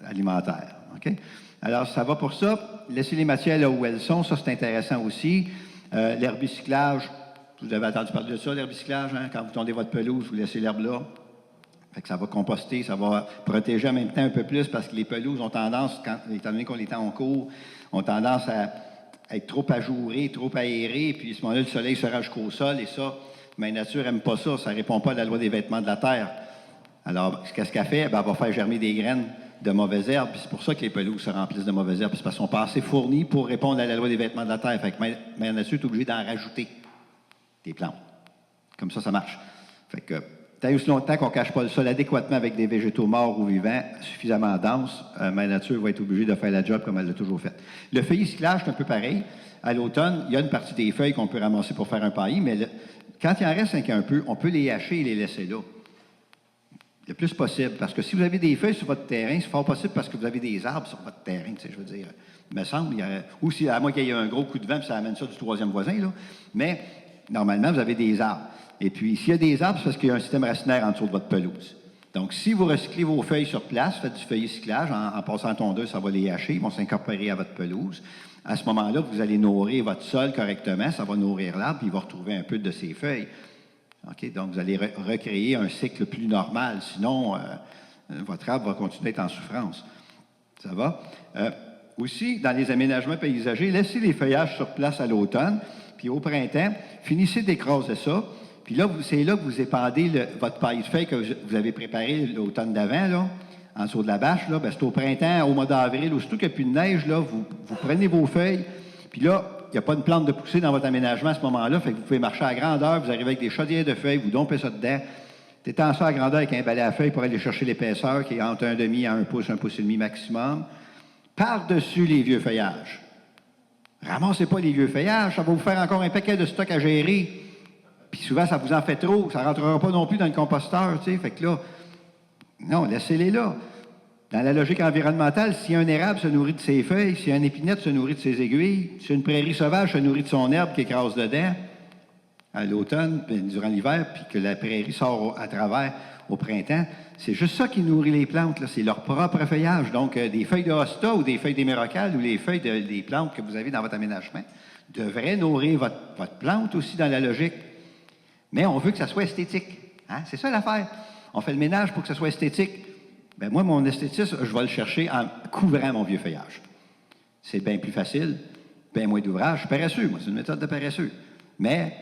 alimentaire. Okay? Alors, ça va pour ça. Laissez les matières là où elles sont. Ça, c'est intéressant aussi. L'herbicyclage, vous avez entendu parler de ça, l'herbicyclage, hein? Quand vous tondez votre pelouse, vous laissez l'herbe là. Fait que ça va composter, ça va protéger en même temps un peu plus parce que les pelouses ont tendance, étant donné qu'on est en cours, ont tendance à être trop ajourées, trop aérées, puis à ce moment-là, le soleil se rend jusqu'au sol, et ça, la nature n'aime pas ça, ça ne répond pas à la loi des vêtements de la terre. Alors, qu'est-ce qu'elle fait? Ben, elle va faire germer des graines de mauvaises herbes, puis c'est pour ça que les pelouses se remplissent de mauvaises herbes, c'est parce qu'ils sont pas assez fournis pour répondre à la loi des vêtements de la terre. Fait que la nature est obligée d'en rajouter des plantes. Comme ça marche. Fait que, tant aussi longtemps qu'on ne cache pas le sol adéquatement avec des végétaux morts ou vivants, suffisamment denses, ma nature va être obligée de faire la job comme elle l'a toujours fait. Le feuillicyclage, c'est un peu pareil. À l'automne, il y a une partie des feuilles qu'on peut ramasser pour faire un paillis, mais quand il en reste un peu, on peut les hacher et les laisser là. Le plus possible. Parce que si vous avez des feuilles sur votre terrain, c'est fort possible parce que vous avez des arbres sur votre terrain, tu sais, je veux dire. Il me semble, ou si, à moins qu'il y ait un gros coup de vent, puis ça amène ça du troisième voisin, là. Mais, normalement, vous avez des arbres. Et puis, s'il y a des arbres, c'est parce qu'il y a un système racinaire en dessous de votre pelouse. Donc, si vous recyclez vos feuilles sur place, faites du feuillicyclage, en passant en tondeuse, ça va les hacher, ils vont s'incorporer à votre pelouse. À ce moment-là, vous allez nourrir votre sol correctement, ça va nourrir l'arbre, puis il va retrouver un peu de ses feuilles. OK? Donc, vous allez recréer un cycle plus normal. Sinon, votre arbre va continuer à être en souffrance. Ça va? Aussi, dans les aménagements paysagers, laissez les feuillages sur place à l'automne, puis au printemps, finissez d'écraser ça. Puis là, c'est là que vous épandez votre paille de feuilles que vous avez préparé l'automne d'avant, là, en dessous de la bâche. Là, c'est au printemps, au mois d'avril, aussitôt qu'il n'y a plus de neige, là, vous prenez vos feuilles, puis là, il n'y a pas de plante de poussée dans votre aménagement à ce moment-là, fait que vous pouvez marcher à grandeur, vous arrivez avec des chaudières de feuilles, vous dompez ça dedans, t'étends ça à grandeur avec un balai à feuilles pour aller chercher l'épaisseur qui est entre 1,5 à 1 pouce et demi maximum, par-dessus les vieux feuillages. Ramassez pas les vieux feuillages, ça va vous faire encore un paquet de stock à gérer. Puis souvent, ça vous en fait trop, ça ne rentrera pas non plus dans le composteur, tu sais, fait que là, non, laissez-les là. Dans la logique environnementale, si un érable se nourrit de ses feuilles, si un épinette se nourrit de ses aiguilles, si une prairie sauvage se nourrit de son herbe qui écrase dedans, à l'automne, durant l'hiver, puis que la prairie sort à travers au printemps, c'est juste ça qui nourrit les plantes, là, c'est leur propre feuillage. Donc, des feuilles de hosta ou des feuilles d'émérocale ou les feuilles des plantes que vous avez dans votre aménagement devraient nourrir votre plante aussi dans la logique. Mais on veut que ça soit esthétique. Hein? C'est ça l'affaire. On fait le ménage pour que ça soit esthétique. Bien, moi, mon esthétisme, je vais le chercher en couvrant mon vieux feuillage. C'est bien plus facile, bien moins d'ouvrage. Je suis paresseux, moi, c'est une méthode de paresseux. Mais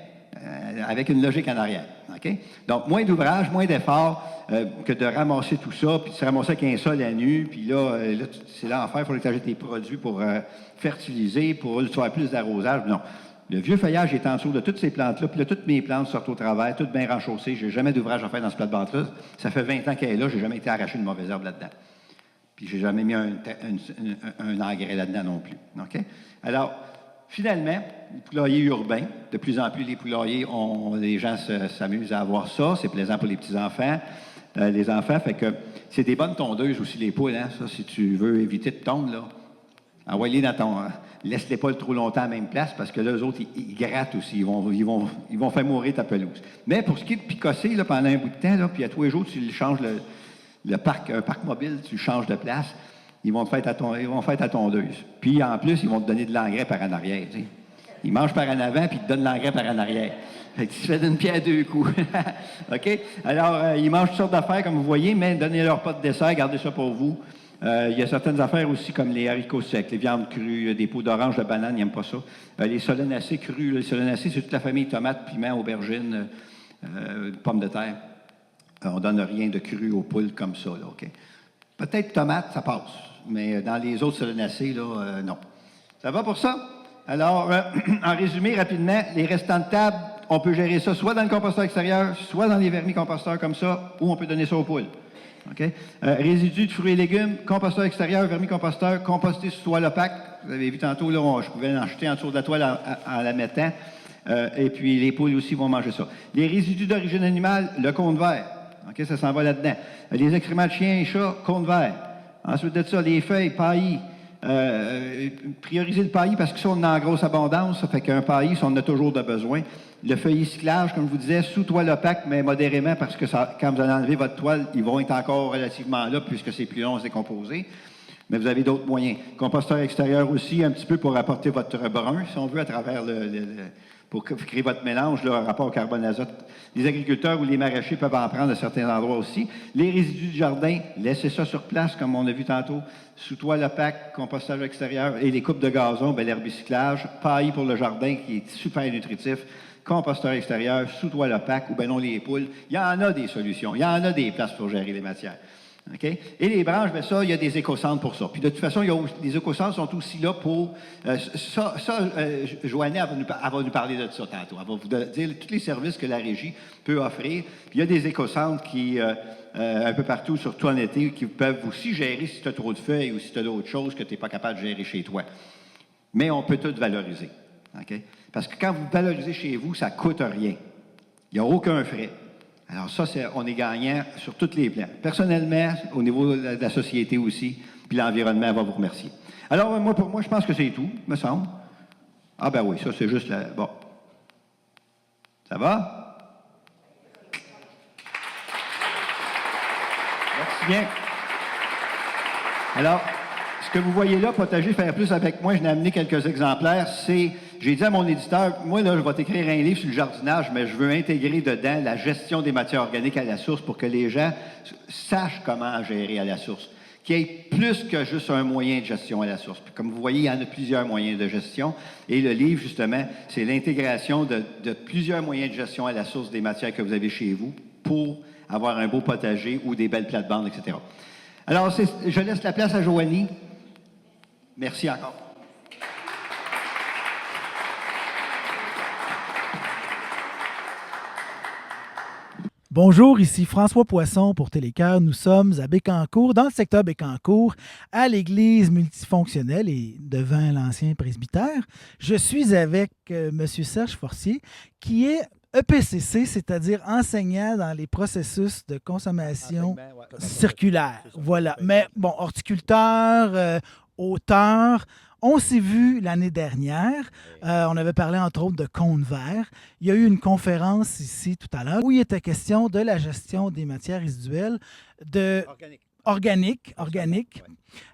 avec une logique en arrière. Okay? Donc, moins d'ouvrage, moins d'effort que de ramasser tout ça, puis de se ramasser avec un sol à nu, puis là c'est l'enfer, il faut que tu achètes des produits pour fertiliser, pour faire plus d'arrosage. Non. Le vieux feuillage est en dessous de toutes ces plantes-là, puis là, toutes mes plantes sortent au travers, toutes bien renchaussées. Je n'ai jamais d'ouvrage à faire dans ce plate-bande-là. Ça fait 20 ans qu'elle est là, je n'ai jamais été arraché une mauvaise herbe là-dedans. Puis je n'ai jamais mis un engrais là-dedans non plus. OK? Alors, finalement, les poulaillers urbains, de plus en plus, les poulaillers, les gens s'amusent à avoir ça. C'est plaisant pour les petits-enfants. Les enfants, fait que c'est des bonnes tondeuses aussi, les poules, hein? Ça, si tu veux éviter de tondre, là, envoie-les dans ton... laisse-les pas trop longtemps à la même place parce que là, eux autres, ils grattent aussi. Ils vont faire mourir ta pelouse. Mais pour ce qui est de picosser, là, pendant un bout de temps, là, puis à tous les jours, tu changes un parc mobile, tu changes de place, ils vont faire ta tondeuse. Puis en plus, ils vont te donner de l'engrais par en arrière. Tu sais. Ils mangent par en avant, puis ils te donnent l'engrais par en arrière. Fait que tu fais d'une pierre deux coups. OK? Alors, ils mangent toutes sortes d'affaires, comme vous voyez, mais donnez-leur pas de dessert, gardez ça pour vous. Il y a certaines affaires aussi, comme les haricots secs, les viandes crues, des peaux d'orange, de banane, ils n'aiment pas ça. Les solanacées crues, les solanacées, c'est toute la famille tomates, piments, aubergines, pommes de terre. On ne donne rien de cru aux poules comme ça, là, OK? Peut-être tomates, ça passe, mais dans les autres solanacées, là, non. Ça va pour ça? Alors, en résumé, rapidement, les restants de table, on peut gérer ça soit dans le composteur extérieur, soit dans les vermicomposteurs comme ça, ou on peut donner ça aux poules. OK? Résidus de fruits et légumes, composteur extérieur, vermicomposteur, composté sous toile opaque. Vous avez vu tantôt, là, je pouvais en jeter en dessous de la toile en la mettant. Et puis, les poules aussi vont manger ça. Les résidus d'origine animale, le cône vert. OK? Ça s'en va là-dedans. Les excréments de chiens et chats, cône vert. Ensuite de ça, les feuilles, paillis. Prioriser le paillis parce que ça, on en a en grosse abondance. Ça fait qu'un paillis, on en a toujours de besoin. Le feuillis-cyclage, comme je vous disais, sous toile opaque, mais modérément parce que ça, quand vous allez enlever votre toile, ils vont être encore relativement là puisque c'est plus long à se décomposer. Mais vous avez d'autres moyens. Composteur extérieur aussi, un petit peu pour apporter votre brun, si on veut, à travers pour créer votre mélange, là, rapport au carbone azote. Les agriculteurs ou les maraîchers peuvent en prendre à certains endroits aussi. Les résidus du jardin, laissez ça sur place, comme on a vu tantôt, sous toile opaque, compostage extérieur, et les coupes de gazon, l'herbicyclage, paillis pour le jardin, qui est super nutritif, composteur extérieur, sous toile opaque, ou ben non, les poules. Il y en a des solutions, il y en a des places pour gérer les matières. Okay? Et les branches, bien ça, il y a des écocentres pour ça. Puis de toute façon, les écocentres sont aussi là pour... Joanne, elle va nous parler de ça tantôt. Elle va vous dire tous les services que la régie peut offrir. Puis il y a des écocentres qui, un peu partout, surtout en été, qui peuvent aussi gérer si tu as trop de feuilles ou si tu as d'autres choses que tu n'es pas capable de gérer chez toi. Mais on peut tout valoriser. Okay? Parce que quand vous valorisez chez vous, ça ne coûte rien. Il n'y a aucun frais. Alors ça, on est gagnant sur tous les plans. Personnellement, au niveau de la société aussi, puis l'environnement va vous remercier. Alors, pour moi, je pense que c'est tout, me semble. Ah ben oui, ça, c'est juste la... Bon. Ça va? Merci bien. Alors, ce que vous voyez là, Potager faire plus avec moi, je n'ai amené quelques exemplaires, j'ai dit à mon éditeur, moi, là, je vais t'écrire un livre sur le jardinage, mais je veux intégrer dedans la gestion des matières organiques à la source pour que les gens sachent comment gérer à la source, qu'il y ait plus que juste un moyen de gestion à la source. Puis comme vous voyez, il y en a plusieurs moyens de gestion. Et le livre, justement, c'est l'intégration de plusieurs moyens de gestion à la source des matières que vous avez chez vous pour avoir un beau potager ou des belles plates-bandes, etc. Alors, je laisse la place à Joanie. Merci encore. Bonjour, ici François Poisson pour Télécœur. Nous sommes à Bécancour, dans le secteur Bécancour, à l'église multifonctionnelle et devant l'ancien presbytère. Je suis avec M. Serge Forcier, qui est EPCC, c'est-à-dire enseignant dans les processus de consommation circulaire. Voilà. Mais bon, horticulteur, auteur. On s'est vu l'année dernière. On avait parlé entre autres de cône vert. Il y a eu une conférence ici tout à l'heure où il était question de la gestion des matières résiduelles organiques.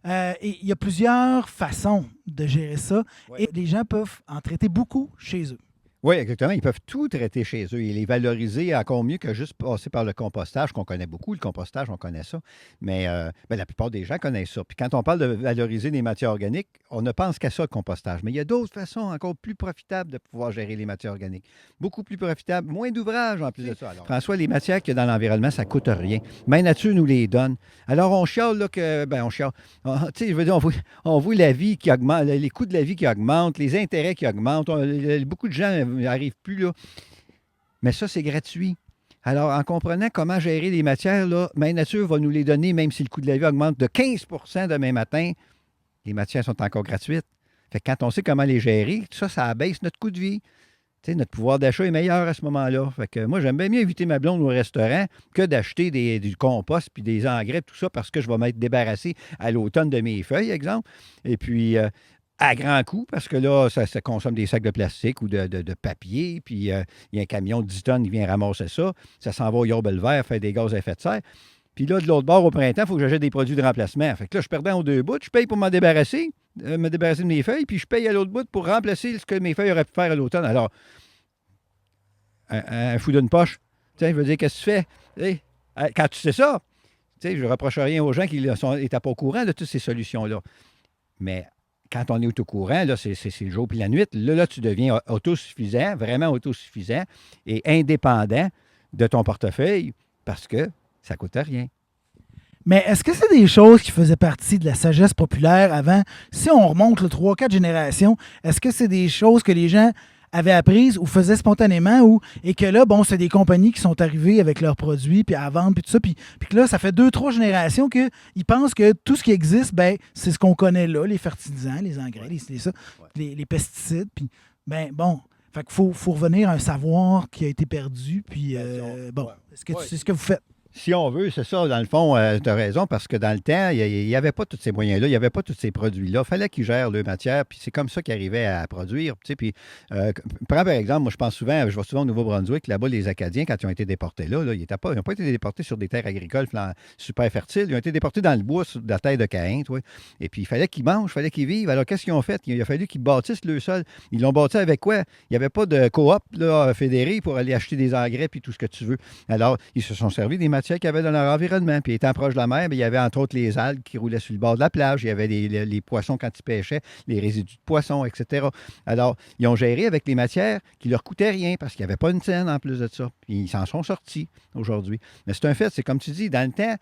Et il y a plusieurs façons de gérer ça. Et les gens peuvent en traiter beaucoup chez eux. Oui, exactement. Ils peuvent tout traiter chez eux et les valoriser encore mieux que juste passer par le compostage, qu'on connaît beaucoup. Le compostage, on connaît ça. Mais la plupart des gens connaissent ça. Puis quand on parle de valoriser les matières organiques, on ne pense qu'à ça, le compostage. Mais il y a d'autres façons encore plus profitables de pouvoir gérer les matières organiques. Beaucoup plus profitables, moins d'ouvrages en plus de ça. Alors, François, les matières qu'il y a dans l'environnement, ça ne coûte rien. Mère Nature nous les donne. Alors, on chiale là que... on chiale. Tu sais, je veux dire, on voit la vie qui augmente, les coûts de la vie qui augmentent, les intérêts qui augmentent. Beaucoup de gens n'arrive plus, là. Mais ça, c'est gratuit. Alors, en comprenant comment gérer les matières, là, Mère Nature va nous les donner, même si le coût de la vie augmente de 15 demain matin, les matières sont encore gratuites. Fait que quand on sait comment les gérer, ça abaisse notre coût de vie. Tu sais, notre pouvoir d'achat est meilleur à ce moment-là. Fait que moi, j'aime bien mieux inviter ma blonde au restaurant que d'acheter du compost puis des engrais, tout ça, parce que je vais m'être débarrassé à l'automne de mes feuilles, exemple. Et puis... à grand coût, parce que là, ça consomme des sacs de plastique ou de papier, puis il y a un camion de 10 tonnes qui vient ramasser ça. Ça s'en va au Yorbel-Vert, faire des gaz à effet de serre. Puis là, de l'autre bord, au printemps, il faut que j'achète des produits de remplacement. Fait que là, je perdais en deux bouts. Je paye pour m'en débarrasser, de mes feuilles, puis je paye à l'autre bout pour remplacer ce que mes feuilles auraient pu faire à l'automne. Alors, un fou d'une poche. Tu sais, je veux dire, qu'est-ce que tu fais? Quand tu sais ça, tu sais, je ne reproche rien aux gens qui n'étaient pas au courant de toutes ces solutions-là. Mais quand on est au courant, là, c'est le jour puis la nuit, là, tu deviens autosuffisant, vraiment autosuffisant et indépendant de ton portefeuille parce que ça ne coûte rien. Mais est-ce que c'est des choses qui faisaient partie de la sagesse populaire avant? Si on remonte 3-4 générations, est-ce que c'est des choses que les gens avaient apprise ou faisaient spontanément, et que là, bon, c'est des compagnies qui sont arrivées avec leurs produits, puis à vendre, puis tout ça, puis que là, ça fait 2-3 générations qu'ils pensent que tout ce qui existe, ben, c'est ce qu'on connaît là, les fertilisants, les engrais, les pesticides, puis ben bon, fait qu'il faut revenir à un savoir qui a été perdu, puis bon, est-ce que c'est ce que vous faites? Si on veut, c'est ça, dans le fond, tu as raison, parce que dans le temps, il n'y avait pas tous ces moyens-là, il n'y avait pas tous ces produits-là. Il fallait qu'ils gèrent leur matière, puis c'est comme ça qu'ils arrivaient à produire. Tu sais, puis, prends par exemple, moi, je pense souvent, je vais souvent au Nouveau-Brunswick, là-bas, les Acadiens, quand ils ont été déportés là, ils n'ont pas été déportés sur des terres agricoles super fertiles, ils ont été déportés dans le bois, sur la terre de Caïn, tu vois. Et puis, il fallait qu'ils mangent, il fallait qu'ils vivent. Alors, qu'est-ce qu'ils ont fait? Il a fallu qu'ils bâtissent le sol. Ils l'ont bâti avec quoi? Il n'y avait pas de coop là, fédérée pour aller acheter des engrais, puis tout ce que tu veux. Alors, ils se sont servis des matières qu'il y avait dans leur environnement. Puis étant proche de la mer, bien, il y avait entre autres les algues qui roulaient sur le bord de la plage. Il y avait les poissons quand ils pêchaient, les résidus de poissons, etc. Alors, ils ont géré avec les matières qui leur coûtaient rien parce qu'il n'y avait pas une scène en plus de ça. Puis ils s'en sont sortis aujourd'hui. Mais c'est un fait, c'est comme tu dis, dans le temps,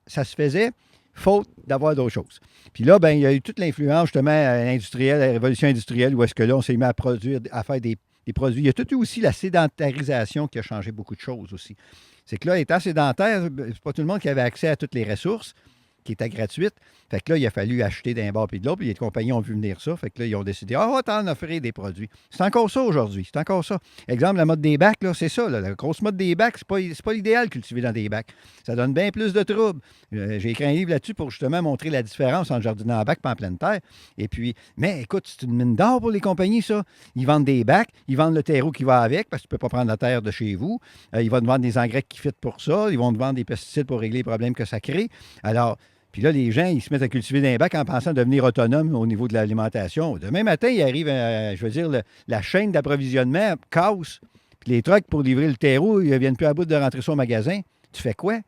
ça se faisait faute d'avoir d'autres choses. Puis là, ben, il y a eu toute l'influence justement industrielle, la révolution industrielle, où est-ce que là, on s'est mis à produire, à faire des produits. Il y a tout eu aussi la sédentarisation qui a changé beaucoup de choses aussi. C'est que là, étant sédentaire, c'est pas tout le monde qui avait accès à toutes les ressources qui étaient gratuites. Fait que là, il a fallu acheter d'un bord puis de l'autre, puis les compagnies ont vu venir ça. Fait que là, ils ont décidé, on va t'en offrir des produits. C'est encore ça aujourd'hui, c'est encore ça. Exemple, la mode des bacs, là, c'est ça. Là, la grosse mode des bacs, c'est pas l'idéal de cultiver dans des bacs. Ça donne bien plus de troubles. J'ai écrit un livre là-dessus pour justement montrer la différence entre jardiner en bac et en pleine terre. Et puis, mais écoute, c'est une mine d'or pour les compagnies, ça. Ils vendent des bacs, ils vendent le terreau qui va avec, parce que tu ne peux pas prendre la terre de chez vous. Ils vont te vendre des engrais qui fitent pour ça. Ils vont te vendre des pesticides pour régler les problèmes que ça crée. Alors, puis là, les gens, ils se mettent à cultiver des bacs en pensant devenir autonomes au niveau de l'alimentation. Demain matin, il arrive, je veux dire, la chaîne d'approvisionnement casse. Puis les trucks pour livrer le terreau, ils ne viennent plus à bout de rentrer ça au magasin. Tu fais quoi?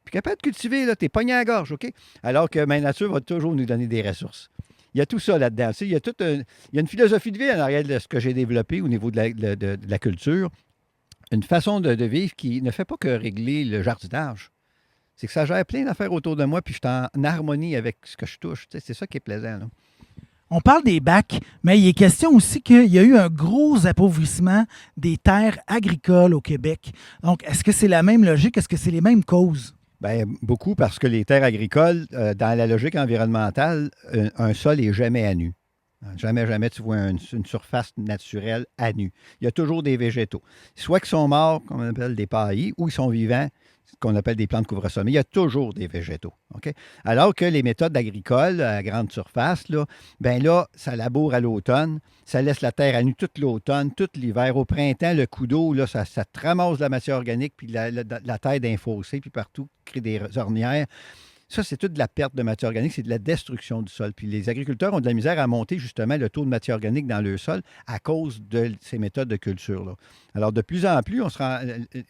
Puis capable de cultiver, là, t'es pogné à la gorge, OK? Alors que Mère Nature va toujours nous donner des ressources. Il y a tout ça là-dedans. Il y a une philosophie de vie en arrière de ce que j'ai développé au niveau de la culture. Une façon de vivre qui ne fait pas que régler le jardinage. C'est que ça gère plein d'affaires autour de moi, puis je suis en harmonie avec ce que je touche. Tu sais, c'est ça qui est plaisant, là. On parle des bacs, mais il est question aussi qu'il y a eu un gros appauvrissement des terres agricoles au Québec. Donc, est-ce que c'est la même logique? Est-ce que c'est les mêmes causes? Bien, beaucoup parce que les terres agricoles, dans la logique environnementale, un sol n'est jamais à nu. Jamais, jamais tu vois une surface naturelle à nu. Il y a toujours des végétaux. Soit qu'ils sont morts, qu'on appelle des paillis, ou ils sont vivants, qu'on appelle des plantes couvre-sol. Mais il y a toujours des végétaux. OK? Alors que les méthodes agricoles à grande surface, là, ben là, ça laboure à l'automne, ça laisse la terre à nu toute l'automne, tout l'hiver. Au printemps, le coup d'eau, là, ça te ramasse la matière organique, puis la terre d'un fossé, puis partout, crée des ornières. Ça, c'est toute de la perte de matière organique, c'est de la destruction du sol. Puis les agriculteurs ont de la misère à monter justement le taux de matière organique dans le sol à cause de ces méthodes de culture-là. Alors, de plus en plus,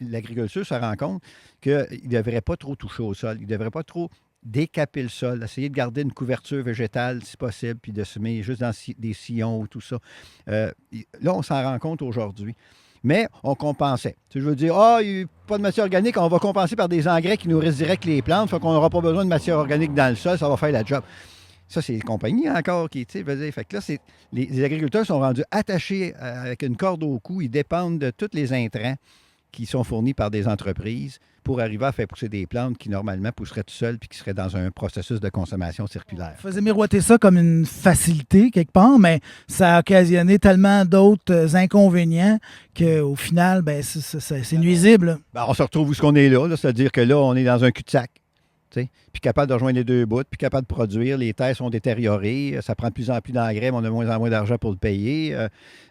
l'agriculture se rend compte qu'il ne devrait pas trop toucher au sol. Il ne devrait pas trop décaper le sol, essayer de garder une couverture végétale si possible, puis de semer juste dans des sillons ou tout ça. Là, on s'en rend compte aujourd'hui. Mais on compensait. Tu sais, je veux dire, il n'y a pas de matière organique, on va compenser par des engrais qui nourrissent direct les plantes, fait qu'on n'aura pas besoin de matière organique dans le sol, ça va faire la job. Ça, c'est les compagnies encore qui, tu sais, veut dire, fait que là, les agriculteurs sont rendus attachés avec une corde au cou, ils dépendent de tous les intrants qui sont fournis par des entreprises pour arriver à faire pousser des plantes qui, normalement, pousseraient tout seules puis qui seraient dans un processus de consommation circulaire. On faisait miroiter ça comme une facilité quelque part, mais ça a occasionné tellement d'autres inconvénients qu'au final, ben, c'est nuisible. Ben, on se retrouve où ce qu'on est là, c'est-à-dire que là, on est dans un cul-de-sac. Puis capable de rejoindre les deux bouts, puis capable de produire. Les terres sont détériorées, ça prend de plus en plus d'engrais, mais on a de moins en moins d'argent pour le payer.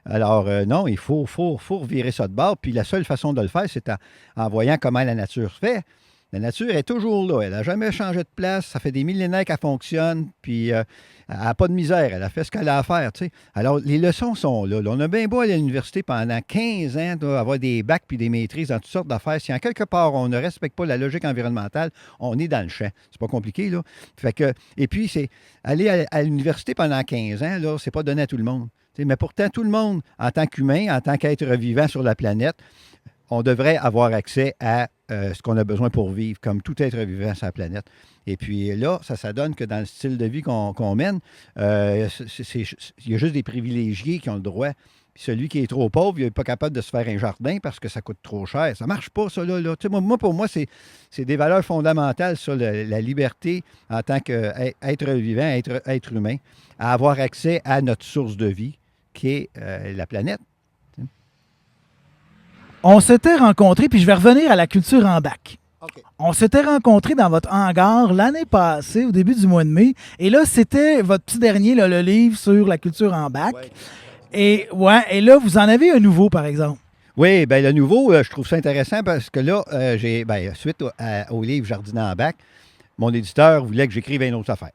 Alors, non, il faut revirer ça de bord. Puis la seule façon de le faire, c'est en voyant comment la nature se fait. La nature est toujours là. Elle n'a jamais changé de place. Ça fait des millénaires qu'elle fonctionne. Puis, elle n'a pas de misère. Elle a fait ce qu'elle a à faire. Tu sais. Alors, les leçons sont là. On a bien beau aller à l'université pendant 15 ans, avoir des bacs puis des maîtrises dans toutes sortes d'affaires. Si en quelque part, on ne respecte pas la logique environnementale, on est dans le champ. C'est pas compliqué, là. Fait que, et puis, c'est aller à l'université pendant 15 ans, là, c'est pas donné à tout le monde. Tu sais, mais pourtant, tout le monde, en tant qu'humain, en tant qu'être vivant sur la planète, on devrait avoir accès à ce qu'on a besoin pour vivre, comme tout être vivant sur la planète. Et puis là, ça donne que dans le style de vie qu'on mène, il y a juste des privilégiés qui ont le droit. Puis celui qui est trop pauvre, il n'est pas capable de se faire un jardin parce que ça coûte trop cher. Ça ne marche pas, ça, là. Tu sais, pour moi, c'est des valeurs fondamentales, ça, la liberté en tant qu'être vivant, être humain, à avoir accès à notre source de vie, qui est la planète. On s'était rencontrés, puis je vais revenir à la culture en bac. OK. On s'était rencontrés dans votre hangar l'année passée, au début du mois de mai. Et là, c'était votre petit dernier, là, le livre sur la culture en bac. Ouais. Et là, vous en avez un nouveau, par exemple. Oui, bien, le nouveau, je trouve ça intéressant parce que là, suite au livre Jardiner en bac, mon éditeur voulait que j'écrive une autre affaire.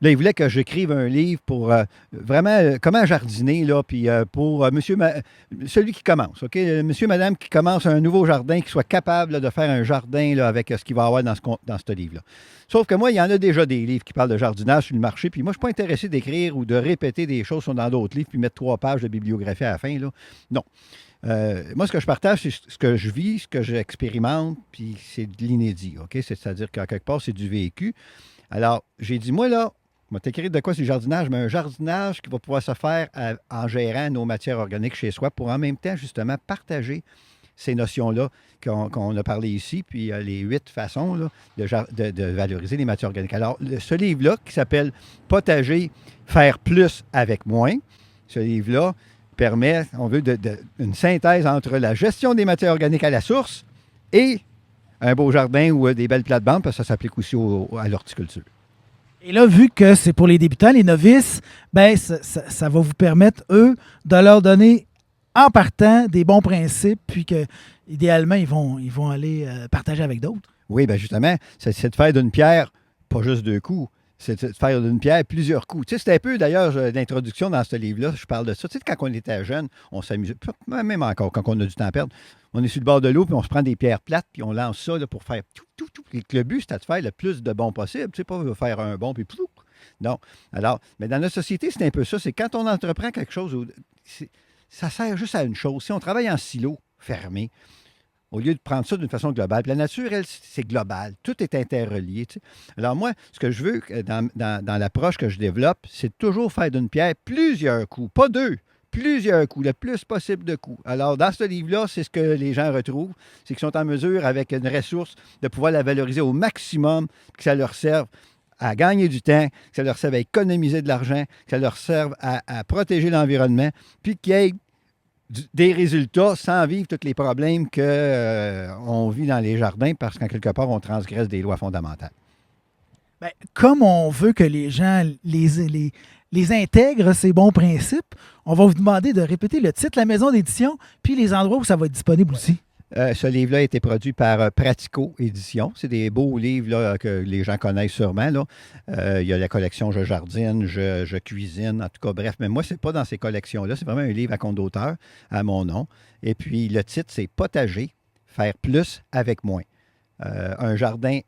Là, il voulait que j'écrive un livre pour vraiment comment jardiner, là, puis pour celui qui commence, OK? Monsieur, madame qui commence un nouveau jardin, qui soit capable là, de faire un jardin là, avec ce qu'il va y avoir dans ce livre-là. Sauf que moi, il y en a déjà des livres qui parlent de jardinage sur le marché, puis moi, je ne suis pas intéressé d'écrire ou de répéter des choses qui sont dans d'autres livres, puis mettre 3 pages de bibliographie à la fin, là. Non. Moi, ce que je partage, c'est ce que je vis, ce que j'expérimente, puis c'est de l'inédit, OK? C'est-à-dire qu'à quelque part, c'est du vécu. Alors, j'ai dit, moi, là, je vais t'écrire de quoi c'est le jardinage, mais un jardinage qui va pouvoir se faire en gérant nos matières organiques chez soi pour en même temps, justement, partager ces notions-là qu'on a parlé ici, puis les 8 façons là, de valoriser les matières organiques. Alors, ce livre-là, qui s'appelle Potager, faire plus avec moins, ce livre-là permet, on veut, une synthèse entre la gestion des matières organiques à la source et un beau jardin ou des belles plates-bandes, parce que ça s'applique aussi à l'horticulture. Et là, vu que c'est pour les débutants, les novices, ben ça va vous permettre, eux, de leur donner en partant des bons principes, puis que idéalement, ils vont aller partager avec d'autres. Oui, bien justement, c'est de faire d'une pierre, pas juste 2 coups, c'est de faire d'une pierre plusieurs coups. Tu sais, c'était un peu, d'ailleurs, l'introduction dans ce livre-là, je parle de ça. Tu sais, quand on était jeune, on s'amusait, même encore, quand on a du temps à perdre, on est sur le bord de l'eau, puis on se prend des pierres plates, puis on lance ça là, pour faire tout. Et le but, c'était de faire le plus de bons possible. Tu sais, pas faire un bon, puis plouf. Non. Alors, mais dans notre société, c'est un peu ça. C'est quand on entreprend quelque chose, ça sert juste à une chose. Si on travaille en silo fermé, au lieu de prendre ça d'une façon globale. Puis la nature, elle, c'est global. Tout est interrelié. Tu sais. Alors moi, ce que je veux dans l'approche que je développe, c'est toujours faire d'une pierre plusieurs coups, pas 2, plusieurs coups, le plus possible de coups. Alors dans ce livre-là, c'est ce que les gens retrouvent, c'est qu'ils sont en mesure, avec une ressource, de pouvoir la valoriser au maximum, que ça leur serve à gagner du temps, que ça leur serve à économiser de l'argent, que ça leur serve à protéger l'environnement, puis qu'il y ait des résultats sans vivre tous les problèmes qu'on vit dans les jardins parce qu'en quelque part, on transgresse des lois fondamentales. Ben, comme on veut que les gens les intègrent, ces bons principes, on va vous demander de répéter le titre, la maison d'édition, puis les endroits où ça va être disponible aussi. Ce livre-là a été produit par Pratico Édition. C'est des beaux livres là, que les gens connaissent sûrement. Là. Il y a la collection Je jardine, je cuisine, en tout cas, bref. Mais moi, ce n'est pas dans ces collections-là. C'est vraiment un livre à compte d'auteur, à mon nom. Et puis, le titre, c'est Potager, faire plus avec moins. Un jardin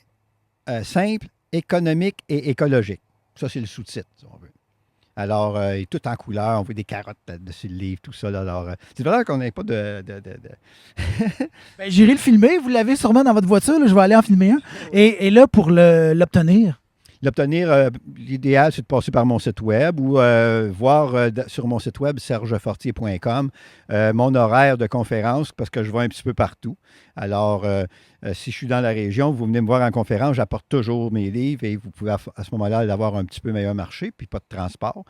simple, économique et écologique. Ça, c'est le sous-titre, si on veut. Alors, il est tout en couleur. On voit des carottes dessus le livre, tout ça. Là. Alors, c'est vrai qu'on n'ait pas de... Ben, j'irai le filmer. Vous l'avez sûrement dans votre voiture. Là, je vais aller en filmer un. Et là, pour l'obtenir. L'obtenir, l'idéal, c'est de passer par mon site web ou voir sur mon site web, sergefortier.com, mon horaire de conférence, parce que je vais un petit peu partout. Alors, si je suis dans la région, vous venez me voir en conférence, j'apporte toujours mes livres et vous pouvez à ce moment-là avoir un petit peu meilleur marché, puis pas de transport.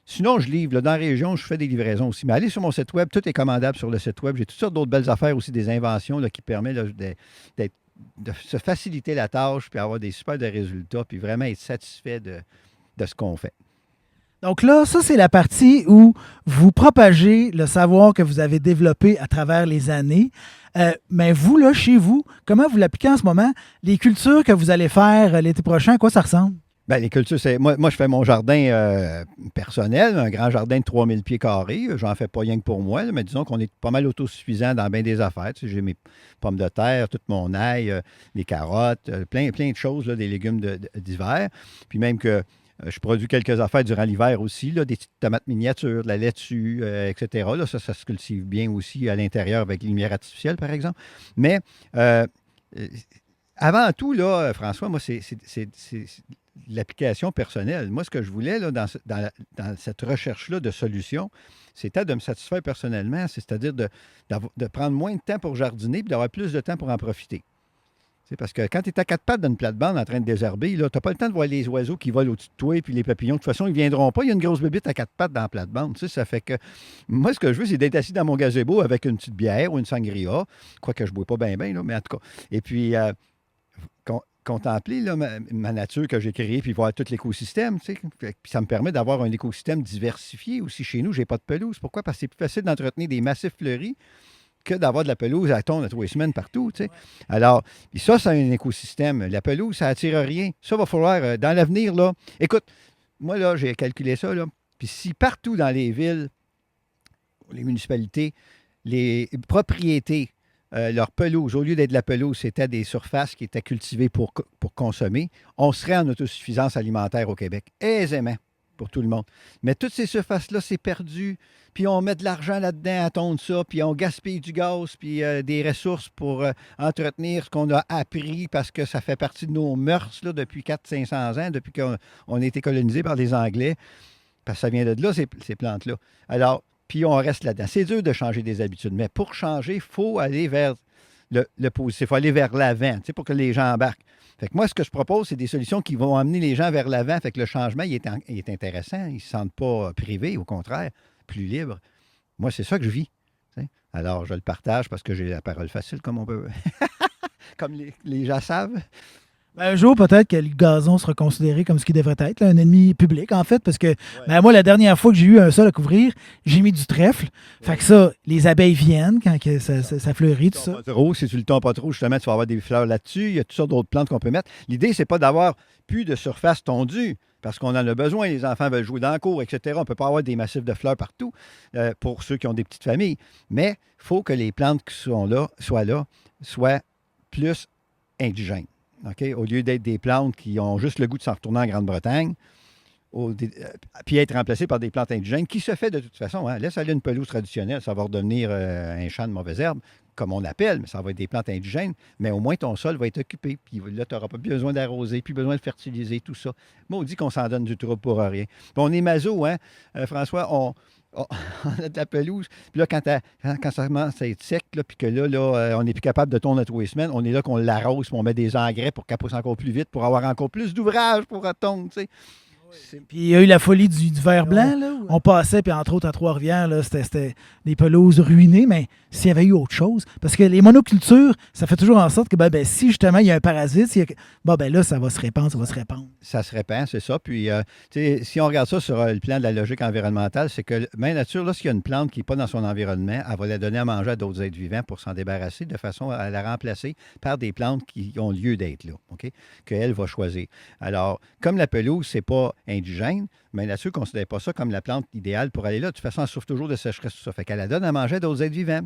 Sinon, je livre. Là, dans la région, je fais des livraisons aussi. Mais allez sur mon site web, tout est commandable sur le site web. J'ai toutes sortes d'autres belles affaires aussi, des inventions là, qui permettent là, de se faciliter la tâche, puis avoir des super de résultats, puis vraiment être satisfait de ce qu'on fait. Donc là, ça, c'est la partie où vous propagez le savoir que vous avez développé à travers les années. Mais vous, là, chez vous, comment vous l'appliquez en ce moment? Les cultures que vous allez faire l'été prochain, à quoi ça ressemble? Bien, les cultures, c'est. Moi, je fais mon jardin personnel, un grand jardin de 3000 pieds carrés. J'en fais pas rien que pour moi, là, mais disons qu'on est pas mal autosuffisant dans bien des affaires. Tu sais, j'ai mes pommes de terre, tout mon ail, les carottes, plein de choses, là, des légumes d'hiver. Puis même que je produis quelques affaires durant l'hiver aussi, là, des petites tomates miniatures, de la laitue, etc. Là, ça se cultive bien aussi à l'intérieur avec les lumières artificielles, par exemple. Mais avant tout, là, François, moi, l'application personnelle. Moi, ce que je voulais là, dans cette recherche-là de solutions, c'était de me satisfaire personnellement, c'est-à-dire de prendre moins de temps pour jardiner et d'avoir plus de temps pour en profiter. C'est parce que quand tu es à quatre pattes dans une plate-bande en train de désherber, tu n'as pas le temps de voir les oiseaux qui volent au-dessus de toi et puis les papillons. De toute façon, ils ne viendront pas. Il y a une grosse bébite à quatre pattes dans la plate-bande. Tu sais, ça fait que moi, ce que je veux, c'est d'être assis dans mon gazebo avec une petite bière ou une sangria, quoique je ne bois pas bien, mais en tout cas. Et puis, contempler là, ma nature que j'ai créée puis voir tout l'écosystème. Tu sais. Puis ça me permet d'avoir un écosystème diversifié aussi chez nous. Je n'ai pas de pelouse. Pourquoi? Parce que c'est plus facile d'entretenir des massifs fleuris que d'avoir de la pelouse à tondre à 3 semaines partout. Tu sais. Alors, puis ça, c'est un écosystème. La pelouse, ça attire rien. Ça va falloir, dans l'avenir, là. Écoute, moi, là, j'ai calculé ça, là. Puis si partout dans les villes, les municipalités, les propriétés, leur pelouse, au lieu d'être de la pelouse, c'était des surfaces qui étaient cultivées pour consommer, on serait en autosuffisance alimentaire au Québec, aisément, pour tout le monde. Mais toutes ces surfaces-là, c'est perdu, puis on met de l'argent là-dedans à tondre ça, puis on gaspille du gaz, puis des ressources pour entretenir ce qu'on a appris parce que ça fait partie de nos mœurs là, depuis 400-500 ans, depuis qu'on a été colonisé par les Anglais, parce que ça vient de là, ces plantes-là. Alors, puis on reste là-dedans. C'est dur de changer des habitudes, mais pour changer, il faut aller vers le positif, il faut aller vers l'avant, tu sais, pour que les gens embarquent. Fait que moi, ce que je propose, c'est des solutions qui vont amener les gens vers l'avant. Fait que le changement, il est intéressant. Ils ne se sentent pas privés, au contraire, plus libres. Moi, c'est ça que je vis. Tu sais. Alors, je le partage parce que j'ai la parole facile, comme on peut. Comme les gens savent. Ben, un jour, peut-être que le gazon sera considéré comme ce qui devrait être, là, un ennemi public, en fait, parce que ben, moi, la dernière fois que j'ai eu un sol à couvrir, j'ai mis du trèfle. Fait que ça, les abeilles viennent quand que ça fleurit, tout ça. Pas trop, si tu le tons pas trop, justement, tu vas avoir des fleurs là-dessus. Il y a toutes sortes d'autres plantes qu'on peut mettre. L'idée, c'est pas d'avoir plus de surface tondue, parce qu'on en a besoin. Les enfants veulent jouer dans la cour, etc. On ne peut pas avoir des massifs de fleurs partout pour ceux qui ont des petites familles. Mais il faut que les plantes qui sont là, soient plus indigènes. Okay? Au lieu d'être des plantes qui ont juste le goût de s'en retourner en Grande-Bretagne, puis être remplacées par des plantes indigènes, qui se fait de toute façon. Hein? Laisse aller une pelouse traditionnelle, ça va redevenir un champ de mauvaises herbes, comme on appelle, mais ça va être des plantes indigènes, mais au moins ton sol va être occupé. Puis là, tu n'auras pas besoin d'arroser, puis besoin de fertiliser, tout ça. Maudit qu'on s'en donne du trouble pour rien. Puis on est maso, hein, François, on a de la pelouse. Puis là, quand ça commence à être sec, là, puis que là, on n'est plus capable de tondre à 3 semaines, on est là qu'on l'arrose, puis on met des engrais pour qu'elle pousse encore plus vite, pour avoir encore plus d'ouvrage pour tondre, tu sais. Puis il y a eu la folie du ver blanc, là. On passait, puis entre autres, à Trois-Rivières, là, c'était des pelouses ruinées, mais s'il y avait eu autre chose, parce que les monocultures, ça fait toujours en sorte que, ben, si justement il y a un parasite, ben là, ça va se répandre, ça va se répandre. Ça se répand, c'est ça. Puis, si on regarde ça sur le plan de la logique environnementale, c'est que, même nature, lorsqu'il y a une plante qui n'est pas dans son environnement, elle va la donner à manger à d'autres êtres vivants pour s'en débarrasser, de façon à la remplacer par des plantes qui ont lieu d'être là, OK? Qu'elle va choisir. Alors, comme la pelouse, c'est pas indigène, mais la nature ne considère pas ça comme la plante idéale pour aller là. De toute façon, elle souffre toujours de sécheresse, tout ça. Fait qu'elle la donne à manger à d'autres êtres vivants,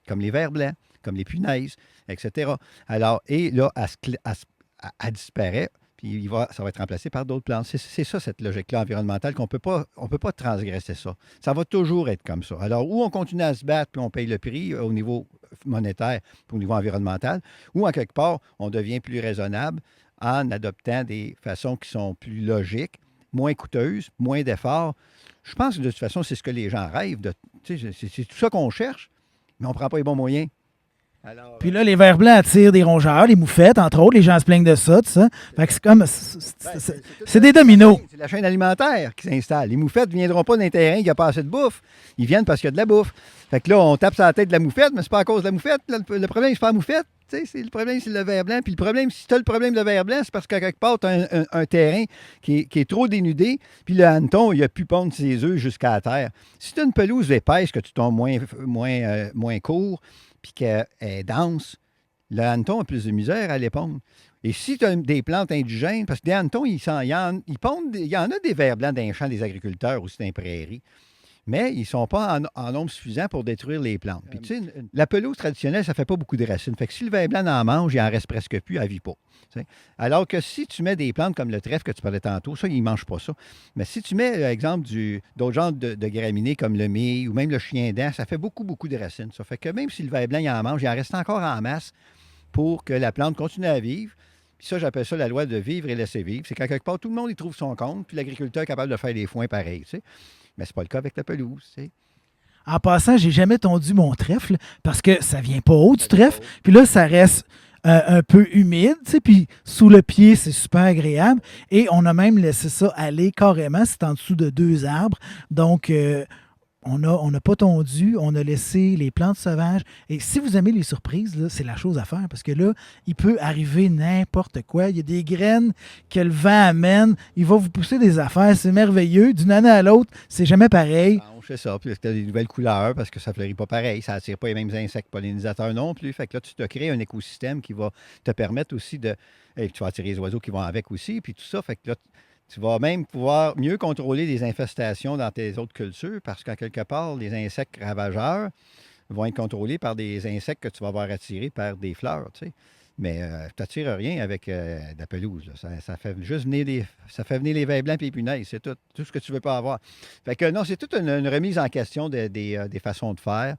comme les vers blancs, comme les punaises, etc. Alors, et là, elle disparaît, puis ça va être remplacé par d'autres plantes. C'est ça, cette logique-là environnementale, on peut pas transgresser ça. Ça va toujours être comme ça. Alors, ou on continue à se battre, puis on paye le prix au niveau monétaire, puis au niveau environnemental, ou en quelque part, on devient plus raisonnable en adoptant des façons qui sont plus logiques, moins coûteuses, moins d'efforts. Je pense que de toute façon, c'est ce que les gens rêvent. C'est tout ça qu'on cherche, mais on ne prend pas les bons moyens. Alors, puis là, les vers blancs attirent des rongeurs, les moufettes, entre autres. Les gens se plaignent de ça, tout ça. Fait que c'est comme... C'est des dominos. C'est la chaîne alimentaire qui s'installe. Les moufettes ne viendront pas d'un terrain qui n'a pas assez de bouffe. Ils viennent parce qu'il y a de la bouffe. Fait que là, on tape sur la tête de la moufette, mais c'est pas à cause de la moufette. Le problème, c'est pas la moufette. Le problème, c'est le ver blanc. Puis le problème, si tu as le problème de ver blanc, c'est parce qu'à quelque part, tu as un terrain qui est trop dénudé, puis le hanneton, il a pu pondre ses œufs jusqu'à la terre. Si tu as une pelouse épaisse, que tu tombes moins court, puis qu'elle est dense, le hanneton a plus de misère à les pondre. Et si tu as des plantes indigènes, parce que des hannetons, il y en a des vers blancs dans les champs des agriculteurs aussi dans les prairies, mais ils ne sont pas en nombre suffisant pour détruire les plantes. Puis, tu sais, la pelouse traditionnelle, ça ne fait pas beaucoup de racines. Fait que si le ver blanc en mange, il en reste presque plus, elle ne vit pas. T'sais. Alors que si tu mets des plantes comme le trèfle que tu parlais tantôt, ça, il ne mange pas ça. Mais si tu mets, par exemple, d'autres genres de graminées comme le mil ou même le chien-dent, ça fait beaucoup, beaucoup de racines. Ça fait que même si le ver blanc il en mange, il en reste encore en masse pour que la plante continue à vivre, Puis ça, j'appelle ça la loi de vivre et laisser vivre. C'est qu'à quelque part, tout le monde y trouve son compte, puis l'agriculteur est capable de faire des foins pareils, tu sais. Mais c'est pas le cas avec la pelouse, tu sais. En passant, j'ai jamais tondu mon trèfle parce que ça vient pas haut du trèfle. Puis là, ça reste un peu humide, tu sais, puis sous le pied, c'est super agréable. Et on a même laissé ça aller carrément. C'est en dessous de 2 arbres. Donc, on n'a pas tondu, on a laissé les plantes sauvages. Et si vous aimez les surprises, là, c'est la chose à faire parce que là, il peut arriver n'importe quoi. Il y a des graines que le vent amène. Il va vous pousser des affaires. C'est merveilleux. D'une année à l'autre, c'est jamais pareil. On fait ça, puis tu as des nouvelles couleurs parce que ça fleurit pas pareil. Ça attire pas les mêmes insectes pollinisateurs non plus. Fait que là, tu te crées un écosystème qui va te permettre aussi de. Et tu vas attirer les oiseaux qui vont avec aussi, puis tout ça. Fait que là, tu vas même pouvoir mieux contrôler les infestations dans tes autres cultures parce qu'en quelque part, les insectes ravageurs vont être contrôlés par des insectes que tu vas avoir attirés par des fleurs, tu sais. Mais tu n'attires rien avec de la pelouse, là. Ça fait juste ça fait venir les vers blancs et les punaises. C'est tout ce que tu ne veux pas avoir. Fait que non, c'est toute une remise en question des façons de faire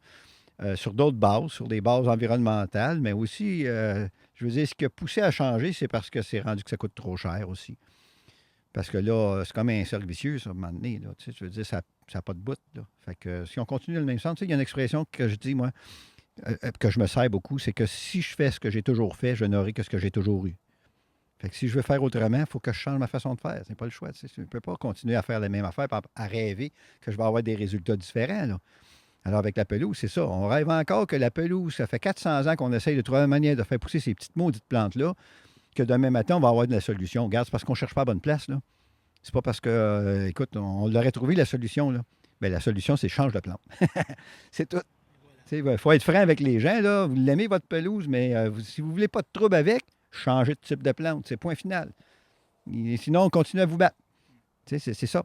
sur d'autres bases, sur des bases environnementales, mais aussi, je veux dire, ce qui a poussé à changer, c'est parce que c'est rendu que ça coûte trop cher aussi. Parce que là, c'est comme un cercle vicieux, ça, à un moment donné. Là, tu sais, je veux dire, ça n'a pas de bout. Là. Fait que si on continue dans le même sens, tu sais, il y a une expression que je dis, moi, que je me sers beaucoup, c'est que si je fais ce que j'ai toujours fait, je n'aurai que ce que j'ai toujours eu. Fait que si je veux faire autrement, il faut que je change ma façon de faire. C'est pas le choix. Tu sais. Je ne peux pas continuer à faire la même affaire, à rêver que je vais avoir des résultats différents. Là. Alors, avec la pelouse, c'est ça. On rêve encore que la pelouse, ça fait 400 ans qu'on essaye de trouver une manière de faire pousser ces petites maudites plantes-là, que demain matin, on va avoir de la solution. Regarde, c'est parce qu'on ne cherche pas à la bonne place, là. C'est pas parce que, écoute, on l'aurait trouvé, la solution, là. Bien, la solution, c'est change de plante. C'est tout. Il faut être franc avec les gens, là. Vous l'aimez, votre pelouse, mais si vous ne voulez pas de trouble avec, changez de type de plante. C'est point final. Et sinon, on continue à vous battre. C'est ça.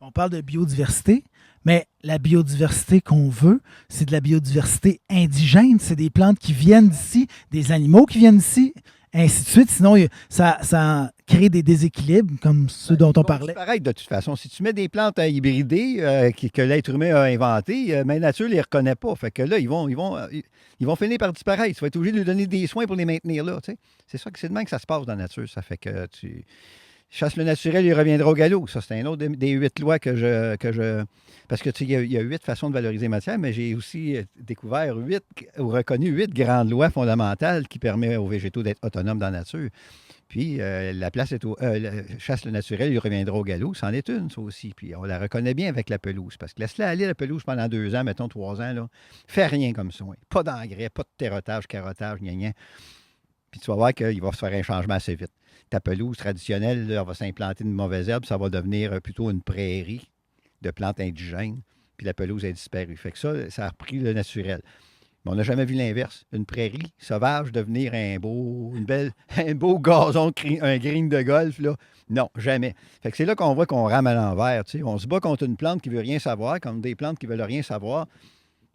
On parle de biodiversité, mais la biodiversité qu'on veut, c'est de la biodiversité indigène. C'est des plantes qui viennent d'ici, des animaux qui viennent d'ici, ainsi de suite. Sinon, ça crée des déséquilibres comme ceux dont on parlait. C'est pareil de toute façon. Si tu mets des plantes à hybrider que l'être humain a inventées, mais la nature ne les reconnaît pas. Fait que là, ils vont finir par disparaître. Tu vas être obligé de lui donner des soins pour les maintenir là. Tu sais. C'est de même que ça se passe dans la nature. Ça fait que tu chasses le naturel, il reviendra au galop. Ça, c'est un autre des 8 lois que je... Parce que tu sais, il y a 8 façons de valoriser la matière, mais j'ai aussi découvert reconnu 8 grandes lois fondamentales qui permettent aux végétaux d'être autonomes dans la nature. Puis, la place est chasse le naturel, il reviendra au galop. C'en est une, ça aussi. Puis, on la reconnaît bien avec la pelouse. Parce que laisse-la aller, la pelouse, pendant 2 ans, mettons 3 ans. Là. Fais rien comme soin. Pas d'engrais, pas de terrotage, carottage, gna. Puis, tu vas voir qu'il va se faire un changement assez vite. Ta pelouse traditionnelle, là, elle va s'implanter une mauvaise herbe. Ça va devenir plutôt une prairie de plantes indigènes. Puis, la pelouse a disparu. Fait que ça a repris le naturel. Mais on n'a jamais vu l'inverse. Une prairie sauvage devenir un beau gazon, un green de golf, là. Non, jamais. Fait que c'est là qu'on voit qu'on rame à l'envers. Tu sais. On se bat contre une plante qui ne veut rien savoir, contre des plantes qui ne veulent rien savoir,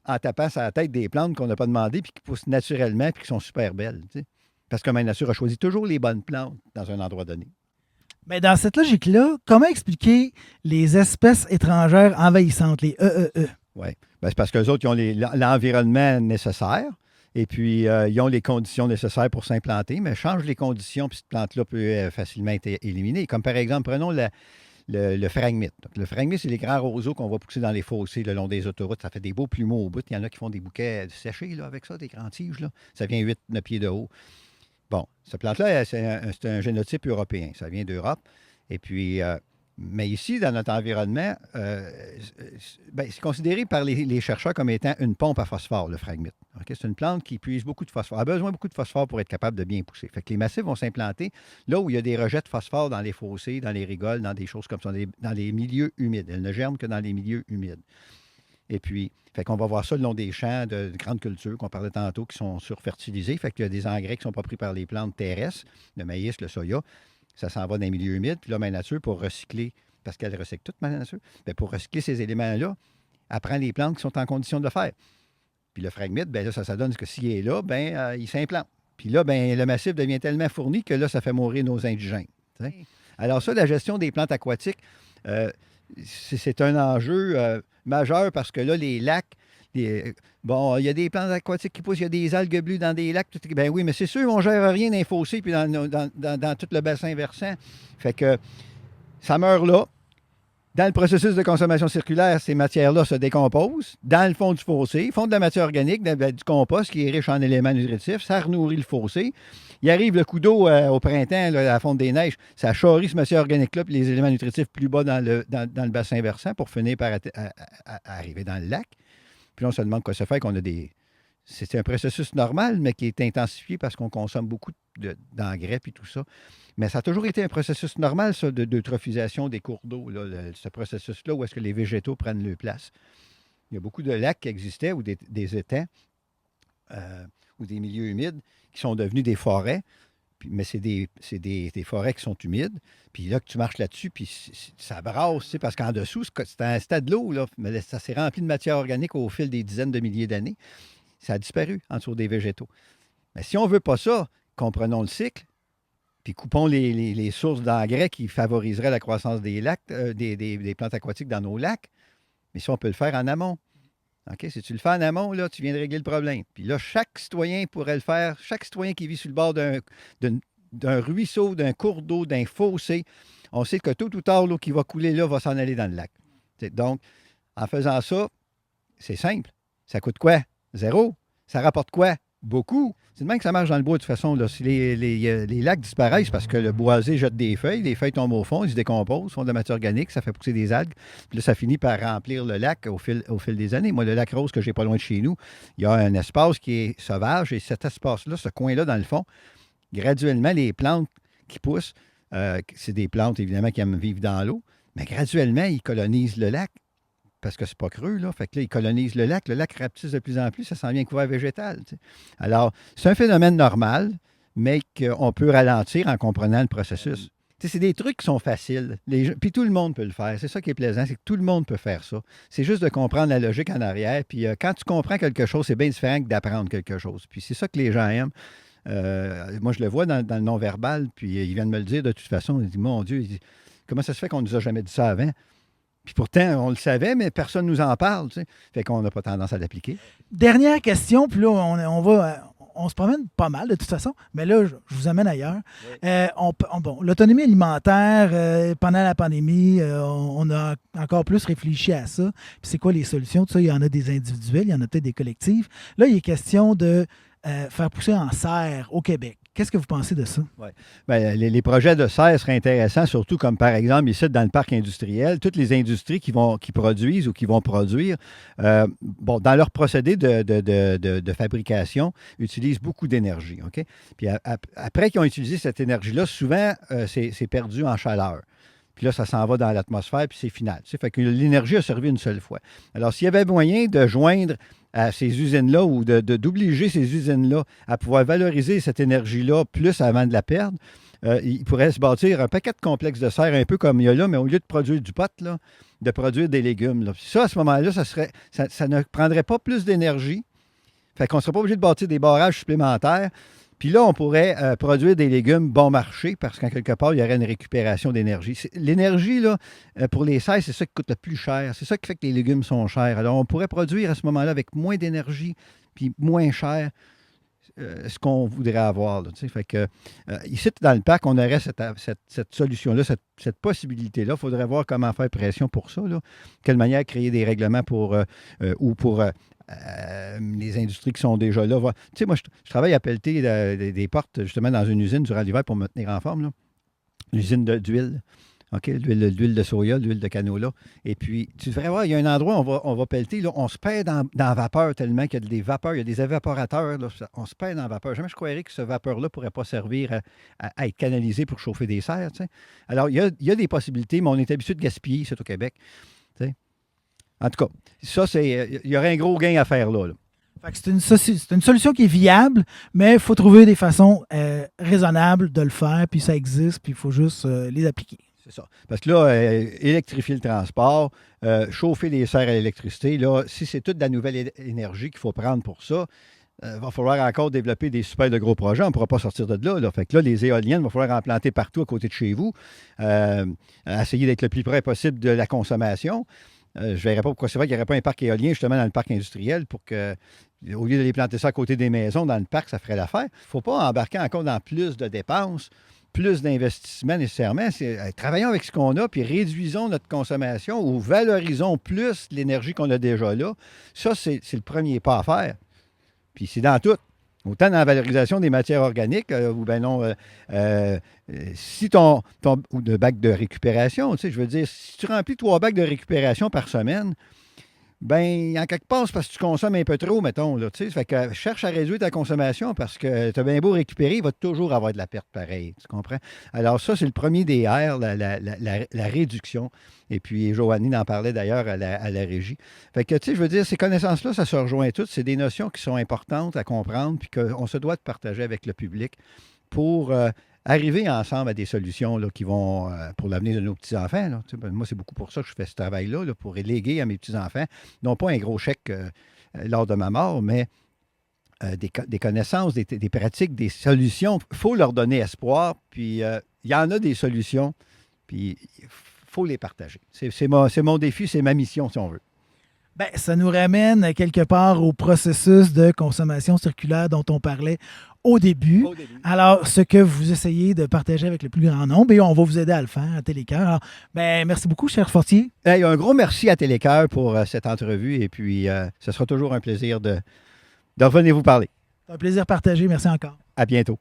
en tapant sur la tête des plantes qu'on n'a pas demandées, puis qui poussent naturellement, puis qui sont super belles. Tu sais. Parce que ma nature a choisi toujours les bonnes plantes dans un endroit donné. Mais dans cette logique-là, comment expliquer les espèces étrangères envahissantes, les EEE? Oui. Ben, c'est parce qu'eux autres, ils ont l'environnement nécessaire et puis ils ont les conditions nécessaires pour s'implanter, mais change les conditions, puis cette plante-là peut facilement être éliminée. Comme par exemple, prenons le phragmite. Donc, le phragmite, c'est les grands roseaux qu'on va pousser dans les fossés le long des autoroutes. Ça fait des beaux plumeaux au bout. Il y en a qui font des bouquets séchés là, avec ça, des grands tiges. Là. Ça vient 8-9 pieds de haut. Bon, cette plante-là, c'est un génotype européen. Ça vient d'Europe. Et puis, mais ici, dans notre environnement, c'est considéré par les chercheurs comme étant une pompe à phosphore, le phragmite. Okay? C'est une plante qui puise beaucoup de phosphore. Elle a besoin de beaucoup de phosphore pour être capable de bien pousser. Fait que les massifs vont s'implanter là où il y a des rejets de phosphore dans les fossés, dans les rigoles, dans des choses comme ça, dans les milieux humides. Elles ne germent que dans les milieux humides. Et puis, fait qu'on va voir ça le long des champs de grandes cultures qu'on parlait tantôt qui sont surfertilisés. Fait qu'il y a des engrais qui ne sont pas pris par les plantes terrestres, le maïs, le soya. Ça s'en va dans les milieux humides. Puis là, ma nature, pour recycler, parce qu'elle recycle toute ma nature, bien, pour recycler ces éléments-là, elle prend les plantes qui sont en condition de le faire. Puis le phragmite, bien là, ça donne que s'il est là, bien, il s'implante. Puis là, bien, le massif devient tellement fourni que là, ça fait mourir nos indigènes. T'sais? Alors ça, la gestion des plantes aquatiques, c'est un enjeu majeur parce que là, les lacs, Bon, il y a des plantes aquatiques qui poussent, il y a des algues bleues dans des lacs. Ben oui, mais c'est sûr, on ne gère rien dans les fossés puis dans tout le bassin versant. Fait que ça meurt là. Dans le processus de consommation circulaire, ces matières-là se décomposent dans le fond du fossé, font de la matière organique, du compost qui est riche en éléments nutritifs, ça renourrit le fossé. Il arrive le coup d'eau au printemps, là, à la fonte des neiges, ça charrie ce matière organique-là puis les éléments nutritifs plus bas dans le bassin versant pour finir par arriver dans le lac. Puis là, on se demande quoi se fait qu'on a des... C'est un processus normal, mais qui est intensifié parce qu'on consomme beaucoup d'engrais puis tout ça. Mais ça a toujours été un processus normal, ça, d'eutrophisation des cours d'eau, là, ce processus-là où est-ce que les végétaux prennent leur place. Il y a beaucoup de lacs qui existaient ou des étangs ou des milieux humides qui sont devenus des forêts. Mais c'est des forêts qui sont humides. Puis là, que tu marches là-dessus, puis ça brasse, tu sais, parce qu'en dessous, c'était de l'eau, là. Mais ça s'est rempli de matière organique au fil des dizaines de milliers d'années. Ça a disparu en dessous des végétaux. Mais si on ne veut pas ça, comprenons le cycle, puis coupons les sources d'engrais qui favoriseraient la croissance des lacs, des plantes aquatiques dans nos lacs. Mais si on peut le faire en amont. OK? Si tu le fais en amont, là, tu viens de régler le problème. Puis là, chaque citoyen pourrait le faire. Chaque citoyen qui vit sur le bord d'un ruisseau, d'un cours d'eau, d'un fossé, on sait que tôt ou tard, l'eau qui va couler là va s'en aller dans le lac. Donc, en faisant ça, c'est simple. Ça coûte quoi? 0. Ça rapporte quoi? Beaucoup. C'est de même que ça marche dans le bois, de toute façon. Là. Si les lacs disparaissent parce que le boisé jette des feuilles, les feuilles tombent au fond, ils se décomposent, font de la matière organique, ça fait pousser des algues. Puis là, ça finit par remplir le lac au fil des années. Moi, le lac Rose que j'ai pas loin de chez nous, il y a un espace qui est sauvage et cet espace-là, ce coin-là, dans le fond, graduellement, les plantes qui poussent, c'est des plantes, évidemment, qui aiment vivre dans l'eau, mais graduellement, ils colonisent le lac. Parce que c'est pas creux, là. Fait que là, ils colonisent le lac rapetisse de plus en plus, ça s'en vient couvert végétal. Tu sais. Alors, c'est un phénomène normal, mais qu'on peut ralentir en comprenant le processus. Tu sais, c'est des trucs qui sont faciles. Puis tout le monde peut le faire. C'est ça qui est plaisant, c'est que tout le monde peut faire ça. C'est juste de comprendre la logique en arrière. Puis quand tu comprends quelque chose, c'est bien différent que d'apprendre quelque chose. Puis c'est ça que les gens aiment. Moi, je le vois dans le non-verbal, puis ils viennent me le dire de toute façon. Ils disent, mon Dieu, comment ça se fait qu'on ne nous a jamais dit ça avant? Puis pourtant, on le savait, mais personne ne nous en parle. Tu sais. Fait qu'on n'a pas tendance à l'appliquer. Dernière question, puis là, on se promène pas mal de toute façon, mais là, je vous amène ailleurs. Oui. L'autonomie alimentaire, pendant la pandémie, on a encore plus réfléchi à ça. Puis c'est quoi les solutions? Tout ça, il y en a des individuels, il y en a peut-être des collectifs. Là, il est question de faire pousser en serre au Québec. Qu'est-ce que vous pensez de ça? Oui. Bien, les projets de serre seraient intéressants, surtout comme par exemple ici dans le parc industriel, toutes les industries qui produisent ou qui vont produire, dans leur procédé de fabrication, utilisent beaucoup d'énergie. OK? Puis après qu'ils ont utilisé cette énergie-là, souvent, c'est perdu en chaleur. Puis là, ça s'en va dans l'atmosphère, puis c'est final. Tu sais, fait que l'énergie a servi une seule fois. Alors, s'il y avait moyen de joindre à ces usines-là ou d'obliger ces usines-là à pouvoir valoriser cette énergie-là plus avant de la perdre, il pourrait se bâtir un paquet de complexes de serre, un peu comme il y a là, mais au lieu de produire du pot, là, de produire des légumes. Là. Puis ça, à ce moment-là, ça ne prendrait pas plus d'énergie. Fait qu'on ne serait pas obligé de bâtir des barrages supplémentaires. Puis là, on pourrait produire des légumes bon marché parce qu'en quelque part, il y aurait une récupération d'énergie. L'énergie, là, pour les serres, c'est ça qui coûte le plus cher. C'est ça qui fait que les légumes sont chers. Alors, on pourrait produire à ce moment-là avec moins d'énergie puis moins cher ce qu'on voudrait avoir. Là, fait que, ici, dans le parc, on aurait cette solution-là, cette possibilité-là. Il faudrait voir comment faire pression pour ça. Là. Quelle manière créer des règlements pour les industries qui sont déjà là. Tu sais, moi, je travaille à pelleter des portes, justement, dans une usine durant l'hiver pour me tenir en forme. L'usine d'huile. OK? L'huile de soya, l'huile de canola. Et puis, tu devrais voir, il y a un endroit où on va pelleter. Là, on se perd dans la vapeur tellement qu'il y a des vapeurs, il y a des évaporateurs. Là, on se perd dans la vapeur. Jamais je croirais que ce vapeur-là ne pourrait pas servir à être canalisé pour chauffer des serres. Tu sais. Alors, il y a des possibilités, mais on est habitué de gaspiller, c'est au Québec. Tu sais. En tout cas, ça, il y aurait un gros gain à faire là. Fait que c'est une solution qui est viable, mais il faut trouver des façons raisonnables de le faire, puis ça existe, puis il faut juste les appliquer. C'est ça. Parce que là, électrifier le transport, chauffer les serres à l'électricité, là, si c'est toute la nouvelle énergie qu'il faut prendre pour ça, il va falloir encore développer des super de gros projets. On ne pourra pas sortir de là. Fait que là, les éoliennes, il va falloir en planter partout à côté de chez vous, essayer d'être le plus près possible de la consommation. je ne verrais pas pourquoi c'est vrai qu'il n'y aurait pas un parc éolien justement dans le parc industriel pour que, au lieu de les planter ça à côté des maisons, dans le parc, ça ferait l'affaire. Il ne faut pas embarquer encore dans plus de dépenses, plus d'investissements nécessairement. Travaillons avec ce qu'on a, puis réduisons notre consommation ou valorisons plus l'énergie qu'on a déjà là. Ça, c'est le premier pas à faire. Puis c'est dans tout. Autant dans la valorisation des matières organiques, ou bien non, si ou de bacs de récupération, tu sais, je veux dire, si tu remplis 3 bacs de récupération par semaine, ben en quelque part, c'est parce que tu consommes un peu trop, mettons, là, tu sais. Fait que cherche à réduire ta consommation parce que tu as bien beau récupérer, il va toujours avoir de la perte pareille, tu comprends? Alors ça, c'est le premier des R, la réduction. Et puis, Joanny en parlait d'ailleurs à la régie. Fait que, tu sais, je veux dire, ces connaissances-là, ça se rejoint toutes. C'est des notions qui sont importantes à comprendre puis qu'on se doit de partager avec le public pour arriver ensemble à des solutions là, qui vont pour l'avenir de nos petits-enfants. Là. Tu sais, moi, c'est beaucoup pour ça que je fais ce travail-là, là, pour léguer à mes petits-enfants, non pas un gros chèque lors de ma mort, mais des connaissances, des pratiques, des solutions. Il faut leur donner espoir, puis il y en a des solutions, puis il faut les partager. C'est mon défi, c'est ma mission, si on veut. Ben, ça nous ramène quelque part au processus de consommation circulaire dont on parlait au début. Alors, ce que vous essayez de partager avec le plus grand nombre, et on va vous aider à le faire à Télécœur. Alors, ben, merci beaucoup, cher Fortier. Hey, un gros merci à Télécœur pour cette entrevue, et puis ce sera toujours un plaisir de revenir vous parler. C'est un plaisir partagé. Merci encore. À bientôt.